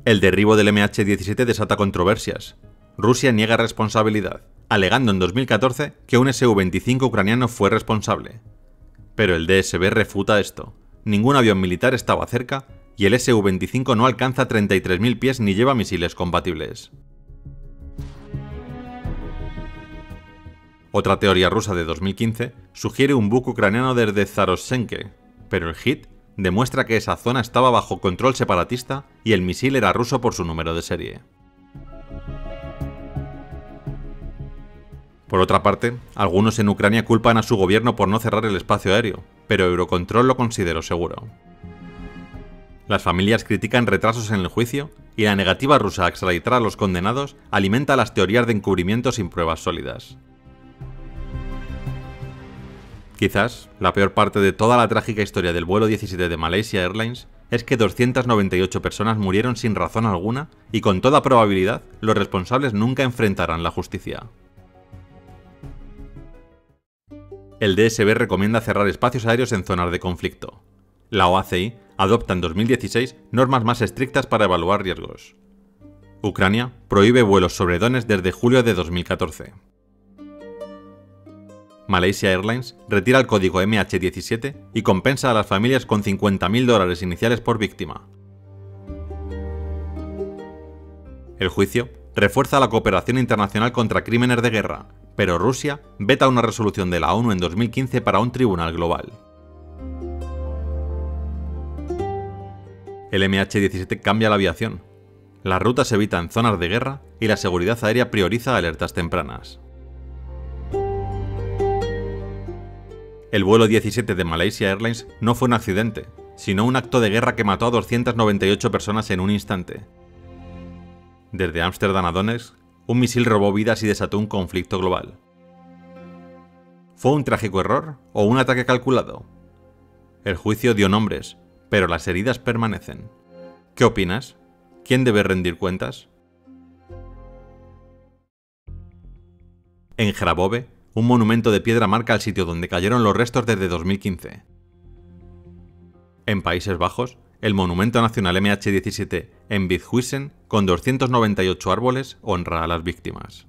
S1: El derribo del MH17 desata controversias. Rusia niega responsabilidad, alegando en 2014 que un Su-25 ucraniano fue responsable. Pero el DSB refuta esto, ningún avión militar estaba cerca y el Su-25 no alcanza 33.000 pies ni lleva misiles compatibles. Otra teoría rusa de 2015 sugiere un buque ucraniano desde Zaroshenke, pero el HIT demuestra que esa zona estaba bajo control separatista y el misil era ruso por su número de serie. Por otra parte, algunos en Ucrania culpan a su gobierno por no cerrar el espacio aéreo, pero Eurocontrol lo consideró seguro. Las familias critican retrasos en el juicio y la negativa rusa a extraditar a los condenados alimenta las teorías de encubrimiento sin pruebas sólidas. Quizás la peor parte de toda la trágica historia del vuelo 17 de Malaysia Airlines es que 298 personas murieron sin razón alguna y con toda probabilidad los responsables nunca enfrentarán la justicia. El DSB recomienda cerrar espacios aéreos en zonas de conflicto. La OACI adopta en 2016 normas más estrictas para evaluar riesgos. Ucrania prohíbe vuelos sobre Donetsk desde julio de 2014. Malaysia Airlines retira el código MH17 y compensa a las familias con $50.000 iniciales por víctima. El juicio refuerza la cooperación internacional contra crímenes de guerra, pero Rusia veta una resolución de la ONU en 2015 para un tribunal global. El MH17 cambia la aviación. Las rutas evitan zonas de guerra y la seguridad aérea prioriza alertas tempranas. El vuelo 17 de Malaysia Airlines no fue un accidente, sino un acto de guerra que mató a 298 personas en un instante. Desde Ámsterdam a Donetsk, un misil robó vidas y desató un conflicto global. ¿Fue un trágico error o un ataque calculado? El juicio dio nombres, pero las heridas permanecen. ¿Qué opinas? ¿Quién debe rendir cuentas? En Grabove, un monumento de piedra marca el sitio donde cayeron los restos desde 2015. En Países Bajos, el monumento nacional MH17 en Withuizen, con 298 árboles, honra a las víctimas.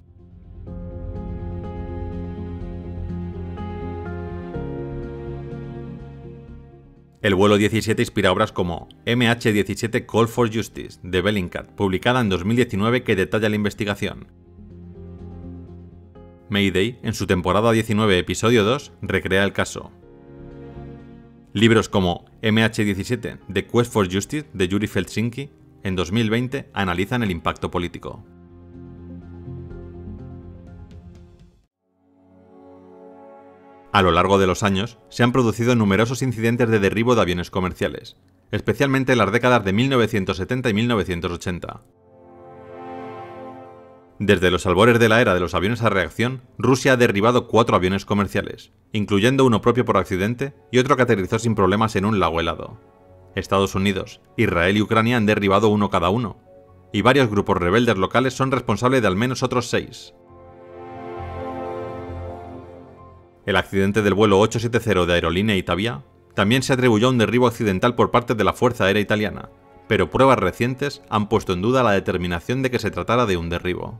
S1: El vuelo 17 inspira obras como MH17 Call for Justice, de Bellingcat, publicada en 2019, que detalla la investigación. Mayday, en su temporada 19, episodio 2, recrea el caso. Libros como MH17, The Quest for Justice, de Yuri Felsinki, en 2020, analizan el impacto político. A lo largo de los años, se han producido numerosos incidentes de derribo de aviones comerciales, especialmente en las décadas de 1970 y 1980. Desde los albores de la era de los aviones a reacción, Rusia ha derribado 4 aviones comerciales, incluyendo uno propio por accidente y otro que aterrizó sin problemas en un lago helado. Estados Unidos, Israel y Ucrania han derribado uno cada uno, y varios grupos rebeldes locales son responsables de al menos otros 6. El accidente del vuelo 870 de Aerolínea Italia también se atribuyó a un derribo accidental por parte de la Fuerza Aérea Italiana, pero pruebas recientes han puesto en duda la determinación de que se tratara de un derribo.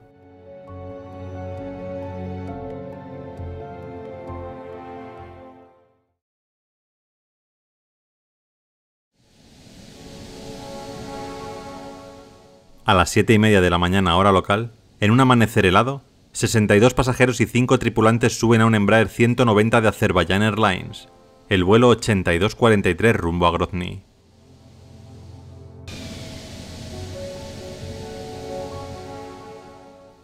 S1: A las 7:30 de la mañana hora local, en un amanecer helado, 62 pasajeros y 5 tripulantes suben a un Embraer 190 de Azerbaijan Airlines, el vuelo 8243 rumbo a Grozny.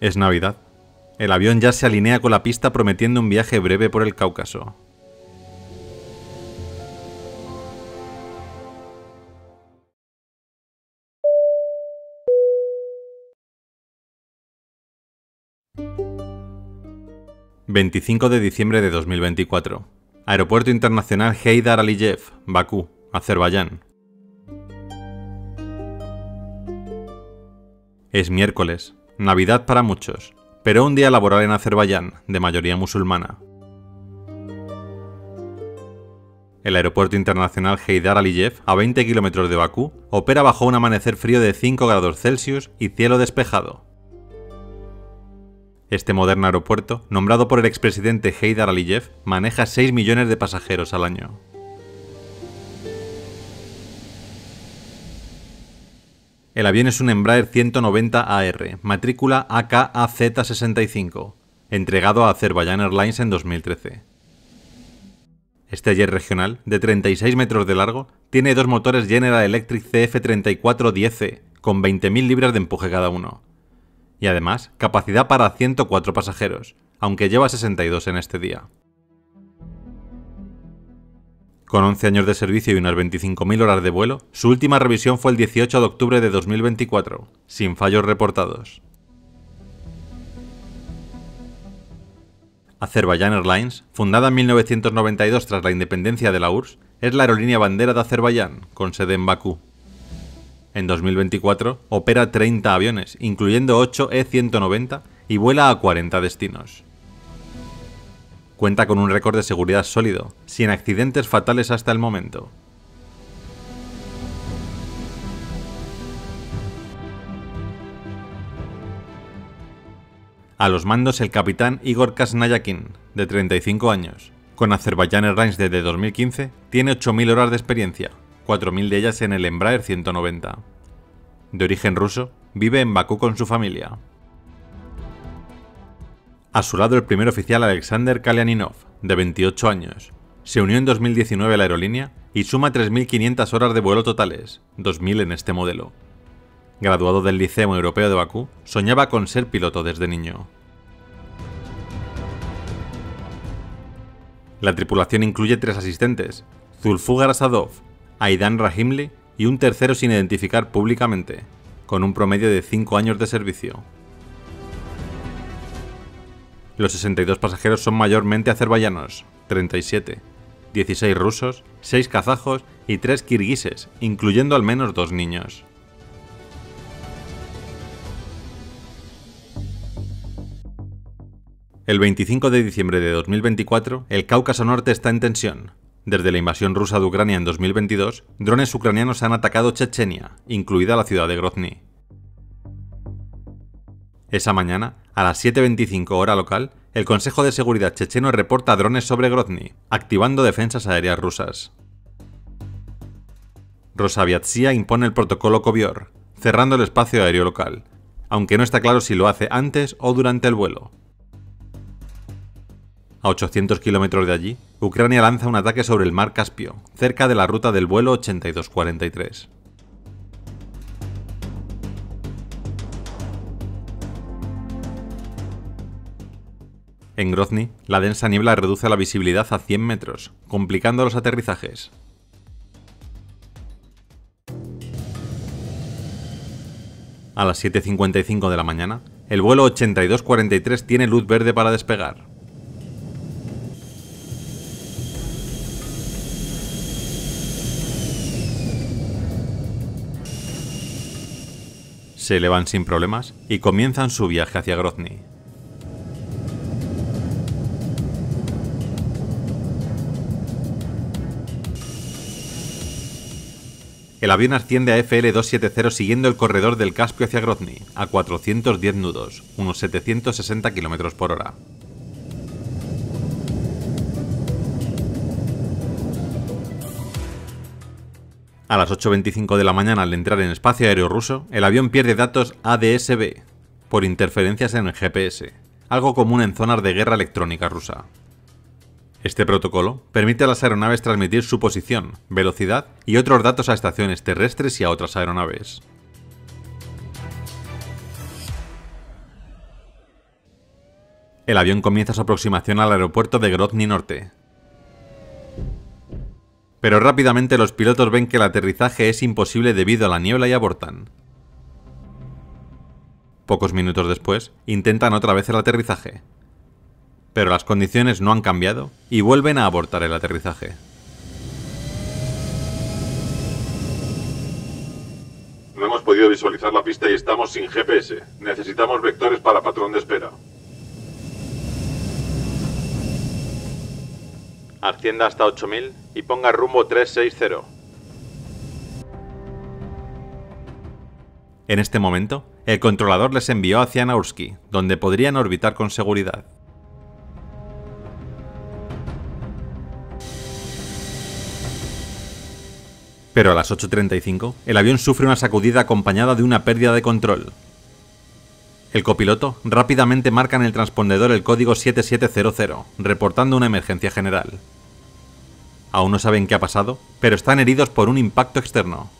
S1: Es Navidad. El avión ya se alinea con la pista prometiendo un viaje breve por el Cáucaso. ...25 de diciembre de 2024... Aeropuerto Internacional Heydar Aliyev, Bakú, Azerbaiyán. Es miércoles, Navidad para muchos, pero un día laboral en Azerbaiyán, de mayoría musulmana. El Aeropuerto Internacional Heydar Aliyev, a 20 kilómetros de Bakú, opera bajo un amanecer frío de 5 grados Celsius y cielo despejado. Este moderno aeropuerto, nombrado por el expresidente Heydar Aliyev, maneja 6 millones de pasajeros al año. El avión es un Embraer 190AR, matrícula AKAZ65, entregado a Azerbaijan Airlines en 2013. Este jet regional, de 36 metros de largo, tiene dos motores General Electric CF3410C, con 20.000 libras de empuje cada uno. Y además, capacidad para 104 pasajeros, aunque lleva 62 en este día. Con 11 años de servicio y unas 25.000 horas de vuelo, su última revisión fue el 18 de octubre de 2024, sin fallos reportados. Azerbaijan Airlines, fundada en 1992 tras la independencia de la URSS, es la aerolínea bandera de Azerbaiyán, con sede en Bakú. En 2024 opera 30 aviones, incluyendo 8 E190, y vuela a 40 destinos. Cuenta con un récord de seguridad sólido, sin accidentes fatales hasta el momento. A los mandos el capitán Igor Kasnayakin, de 35 años. Con Azerbaijan Airlines desde 2015, tiene 8.000 horas de experiencia, 4.000 de ellas en el Embraer 190. De origen ruso, vive en Bakú con su familia. A su lado el primer oficial Alexander Kalyaninov, de 28 años. Se unió en 2019 a la aerolínea y suma 3.500 horas de vuelo totales, 2.000 en este modelo. Graduado del Liceo Europeo de Bakú, soñaba con ser piloto desde niño. La tripulación incluye 3 asistentes, Zulfugar Asadov, Aidan Rahimli y un tercero sin identificar públicamente, con un promedio de 5 años de servicio. Los 62 pasajeros son mayormente azerbaiyanos, 37, 16 rusos, 6 kazajos y 3 kirguises, incluyendo al menos 2 niños. El 25 de diciembre de 2024, el Cáucaso Norte está en tensión. Desde la invasión rusa de Ucrania en 2022, drones ucranianos han atacado Chechenia, incluida la ciudad de Grozny. Esa mañana, a las 7:25 hora local, el Consejo de Seguridad checheno reporta drones sobre Grozny, activando defensas aéreas rusas. Rosaviatsia impone el protocolo Kovior, cerrando el espacio aéreo local, aunque no está claro si lo hace antes o durante el vuelo. A 800 kilómetros de allí, Ucrania lanza un ataque sobre el mar Caspio, cerca de la ruta del vuelo 8243. En Grozny, la densa niebla reduce la visibilidad a 100 metros, complicando los aterrizajes. A las 7:55 de la mañana, el vuelo 8243 tiene luz verde para despegar. Se elevan sin problemas y comienzan su viaje hacia Grozny. El avión asciende a FL-270 siguiendo el corredor del Caspio hacia Grozny, a 410 nudos, unos 760 km por hora. A las 8:25 de la mañana, al entrar en espacio aéreo ruso, el avión pierde datos ADS-B por interferencias en el GPS, algo común en zonas de guerra electrónica rusa. Este protocolo permite a las aeronaves transmitir su posición, velocidad y otros datos a estaciones terrestres y a otras aeronaves. El avión comienza su aproximación al aeropuerto de Grozny Norte. Pero rápidamente los pilotos ven que el aterrizaje es imposible debido a la niebla y abortan. Pocos minutos después, intentan otra vez el aterrizaje. Pero las condiciones no han cambiado y vuelven a abortar el aterrizaje.
S2: No hemos podido visualizar la pista y estamos sin GPS. Necesitamos vectores para patrón de espera.
S1: Ascienda hasta 8000 y ponga rumbo 360. En este momento, el controlador les envió hacia Naursky, donde podrían orbitar con seguridad. Pero a las 8:35, el avión sufre una sacudida acompañada de una pérdida de control. El copiloto rápidamente marca en el transpondedor el código 7700, reportando una emergencia general. Aún no saben qué ha pasado, pero están heridos por un impacto externo.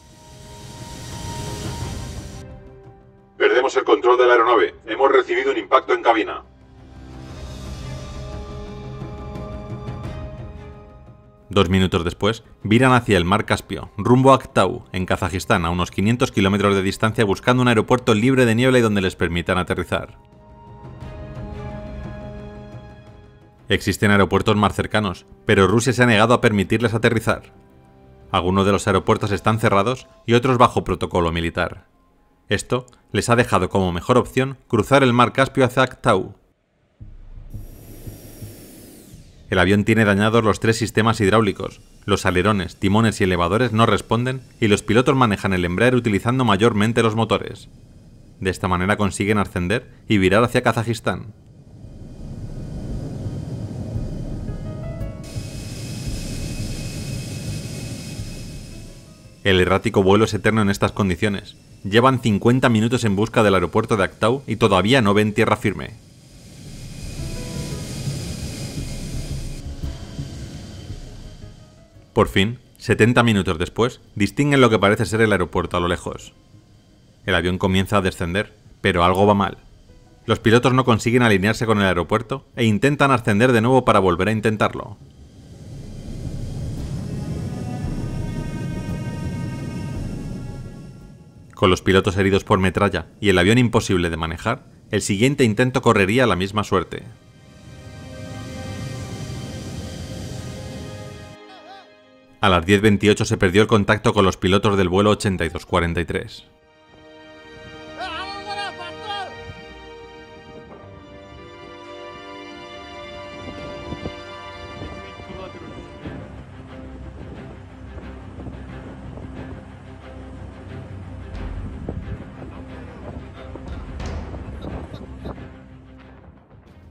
S2: Perdemos el control de la aeronave. Hemos recibido un impacto en cabina.
S1: Dos minutos después, viran hacia el mar Caspio, rumbo a Aktau, en Kazajistán, a unos 500 kilómetros de distancia, buscando un aeropuerto libre de niebla y donde les permitan aterrizar. Existen aeropuertos más cercanos, pero Rusia se ha negado a permitirles aterrizar. Algunos de los aeropuertos están cerrados y otros bajo protocolo militar. Esto les ha dejado como mejor opción cruzar el mar Caspio hacia Aktau. El avión tiene dañados los tres sistemas hidráulicos, los alerones, timones y elevadores no responden y los pilotos manejan el embraer utilizando mayormente los motores. De esta manera consiguen ascender y virar hacia Kazajistán. El errático vuelo es eterno en estas condiciones. Llevan 50 minutos en busca del aeropuerto de Aktau y todavía no ven tierra firme. Por fin, 70 minutos después, distinguen lo que parece ser el aeropuerto a lo lejos. El avión comienza a descender, pero algo va mal. Los pilotos no consiguen alinearse con el aeropuerto e intentan ascender de nuevo para volver a intentarlo. Con los pilotos heridos por metralla y el avión imposible de manejar, el siguiente intento correría la misma suerte. A las 10:28 se perdió el contacto con los pilotos del vuelo 8243.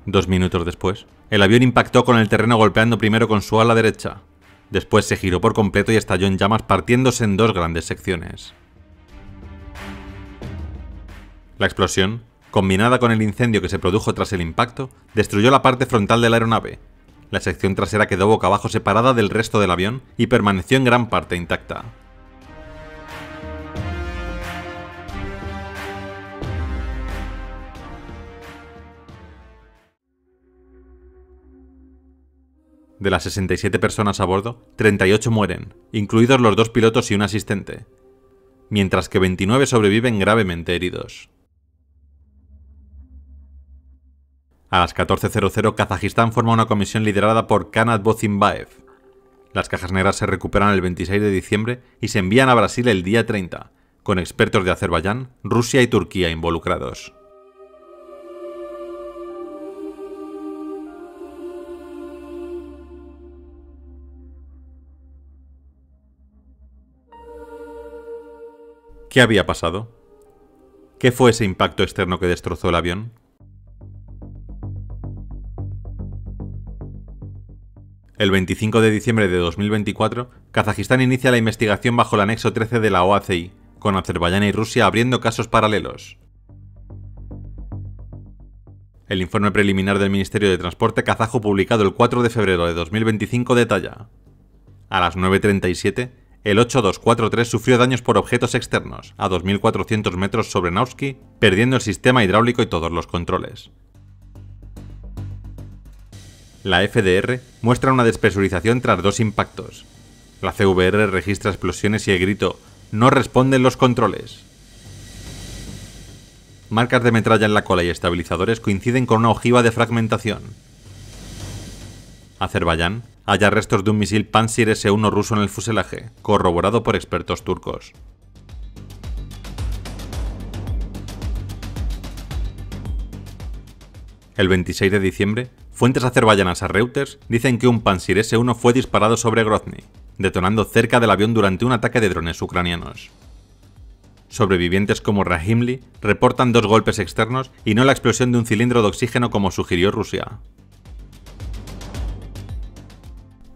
S1: Dos minutos después, el avión impactó con el terreno golpeando primero con su ala derecha. Después se giró por completo y estalló en llamas partiéndose en dos grandes secciones. La explosión, combinada con el incendio que se produjo tras el impacto, destruyó la parte frontal de la aeronave. La sección trasera quedó boca abajo separada del resto del avión y permaneció en gran parte intacta. De las 67 personas a bordo, 38 mueren, incluidos los dos pilotos y un asistente, mientras que 29 sobreviven gravemente heridos. A las 14:00 Kazajistán forma una comisión liderada por Kanat Bozimbaev. Las cajas negras se recuperan el 26 de diciembre y se envían a Brasil el día 30, con expertos de Azerbaiyán, Rusia y Turquía involucrados. ¿Qué había pasado? ¿Qué fue ese impacto externo que destrozó el avión? El 25 de diciembre de 2024, Kazajistán inicia la investigación bajo el anexo 13 de la OACI, con Azerbaiyán y Rusia abriendo casos paralelos. El informe preliminar del Ministerio de Transporte kazajo publicado el 4 de febrero de 2025 detalla: a las 9:37, el 8243 sufrió daños por objetos externos, a 2400 metros sobre Nausky, perdiendo el sistema hidráulico y todos los controles. La FDR muestra una despresurización tras dos impactos. La CVR registra explosiones y el grito «¡No responden los controles!». Marcas de metralla en la cola y estabilizadores coinciden con una ojiva de fragmentación. Azerbaiyán halla restos de un misil Pantsir S-1 ruso en el fuselaje, corroborado por expertos turcos. El 26 de diciembre, fuentes azerbaiyanas a Reuters dicen que un Pantsir S-1 fue disparado sobre Grozny, detonando cerca del avión durante un ataque de drones ucranianos. Sobrevivientes como Rahimli reportan dos golpes externos y no la explosión de un cilindro de oxígeno como sugirió Rusia.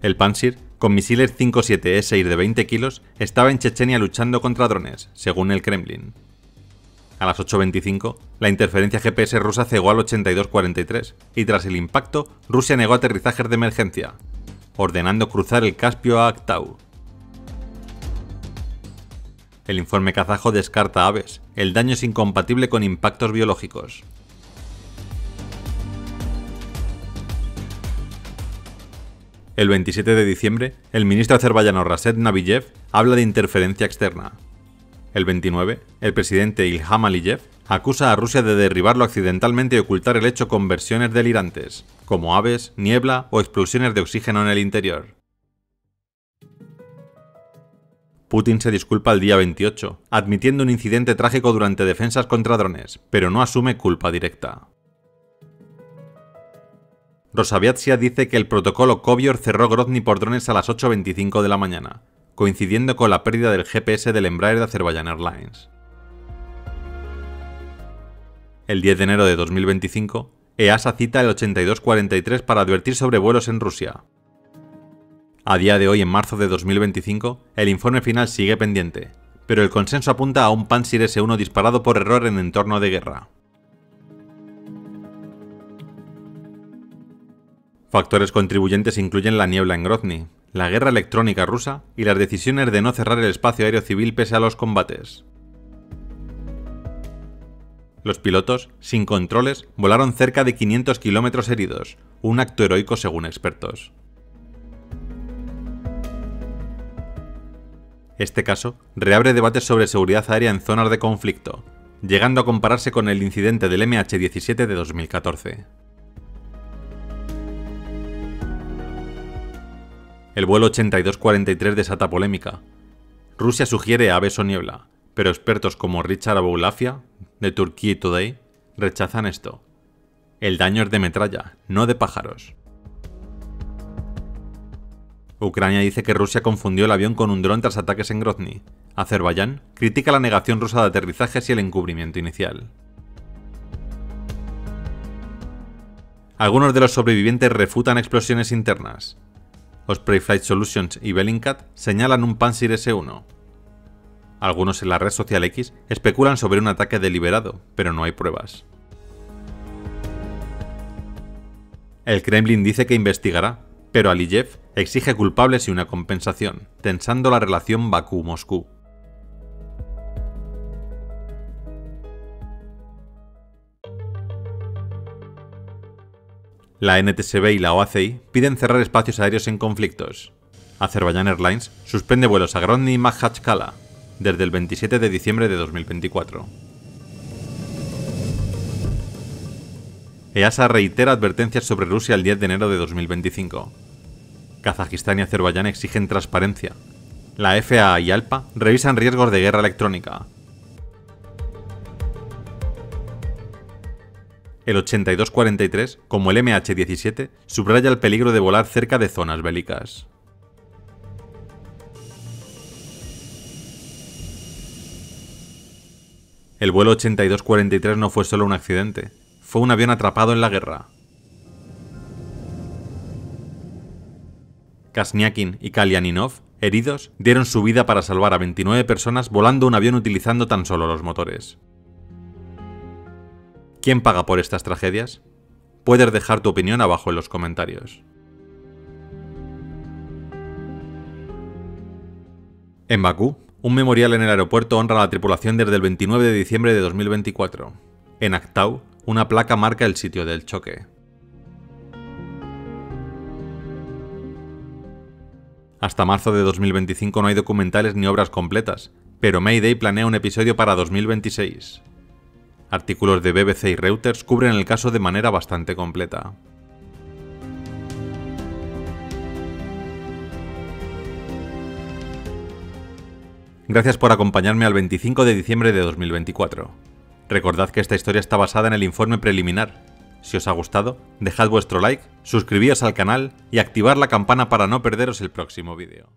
S1: El Pantsir con misiles 5.7 de 20 kilos, estaba en Chechenia luchando contra drones, según el Kremlin. A las 8:25, la interferencia GPS rusa cegó al 8243 y tras el impacto, Rusia negó aterrizajes de emergencia, ordenando cruzar el Caspio a Aktau. El informe kazajo descarta aves. El daño es incompatible con impactos biológicos. El 27 de diciembre, el ministro azerbaiyano Raset Nabiyev habla de interferencia externa. El 29, el presidente Ilham Aliyev acusa a Rusia de derribarlo accidentalmente y ocultar el hecho con versiones delirantes, como aves, niebla o explosiones de oxígeno en el interior. Putin se disculpa el día 28, admitiendo un incidente trágico durante defensas contra drones, pero no asume culpa directa. Rosaviatsia dice que el protocolo Kovior cerró Grozny por drones a las 8:25 de la mañana, coincidiendo con la pérdida del GPS del Embraer de Azerbaijan Airlines. El 10 de enero de 2025, EASA cita el 8243 para advertir sobre vuelos en Rusia. A día de hoy, en marzo de 2025, el informe final sigue pendiente, pero el consenso apunta a un Pantsir S-1 disparado por error en entorno de guerra. Factores contribuyentes incluyen la niebla en Grozny, la guerra electrónica rusa y las decisiones de no cerrar el espacio aéreo civil pese a los combates. Los pilotos, sin controles, volaron cerca de 500 kilómetros heridos, un acto heroico según expertos. Este caso reabre debates sobre seguridad aérea en zonas de conflicto, llegando a compararse con el incidente del MH17 de 2014. El vuelo 8243 desata polémica. Rusia sugiere aves o niebla, pero expertos como Richard Aboulafia, de Turkey Today, rechazan esto. El daño es de metralla, no de pájaros. Ucrania dice que Rusia confundió el avión con un dron tras ataques en Grozny. Azerbaiyán critica la negación rusa de aterrizajes y el encubrimiento inicial. Algunos de los sobrevivientes refutan explosiones internas. Osprey Flight Solutions y Bellingcat señalan un Pantsir S-1. Algunos en la red social X especulan sobre un ataque deliberado, pero no hay pruebas. El Kremlin dice que investigará, pero Aliyev exige culpables y una compensación, tensando la relación Bakú-Moscú. La NTSB y la OACI piden cerrar espacios aéreos en conflictos. Azerbaijan Airlines suspende vuelos a Grozny y Makhachkala desde el 27 de diciembre de 2024. EASA reitera advertencias sobre Rusia el 10 de enero de 2025. Kazajistán y Azerbaiyán exigen transparencia. La FAA y ALPA revisan riesgos de guerra electrónica. El 8243, como el MH17, subraya el peligro de volar cerca de zonas bélicas. El vuelo 8243 no fue solo un accidente, fue un avión atrapado en la guerra. Kasniakin y Kalyaninov, heridos, dieron su vida para salvar a 29 personas volando un avión utilizando tan solo los motores. ¿Quién paga por estas tragedias? Puedes dejar tu opinión abajo en los comentarios. En Bakú, un memorial en el aeropuerto honra a la tripulación desde el 29 de diciembre de 2024. En Aktau, una placa marca el sitio del choque. Hasta marzo de 2025 no hay documentales ni obras completas, pero Mayday planea un episodio para 2026. Artículos de BBC y Reuters cubren el caso de manera bastante completa. Gracias por acompañarme al 25 de diciembre de 2024. Recordad que esta historia está basada en el informe preliminar. Si os ha gustado, dejad vuestro like, suscribíos al canal y activad la campana para no perderos el próximo vídeo.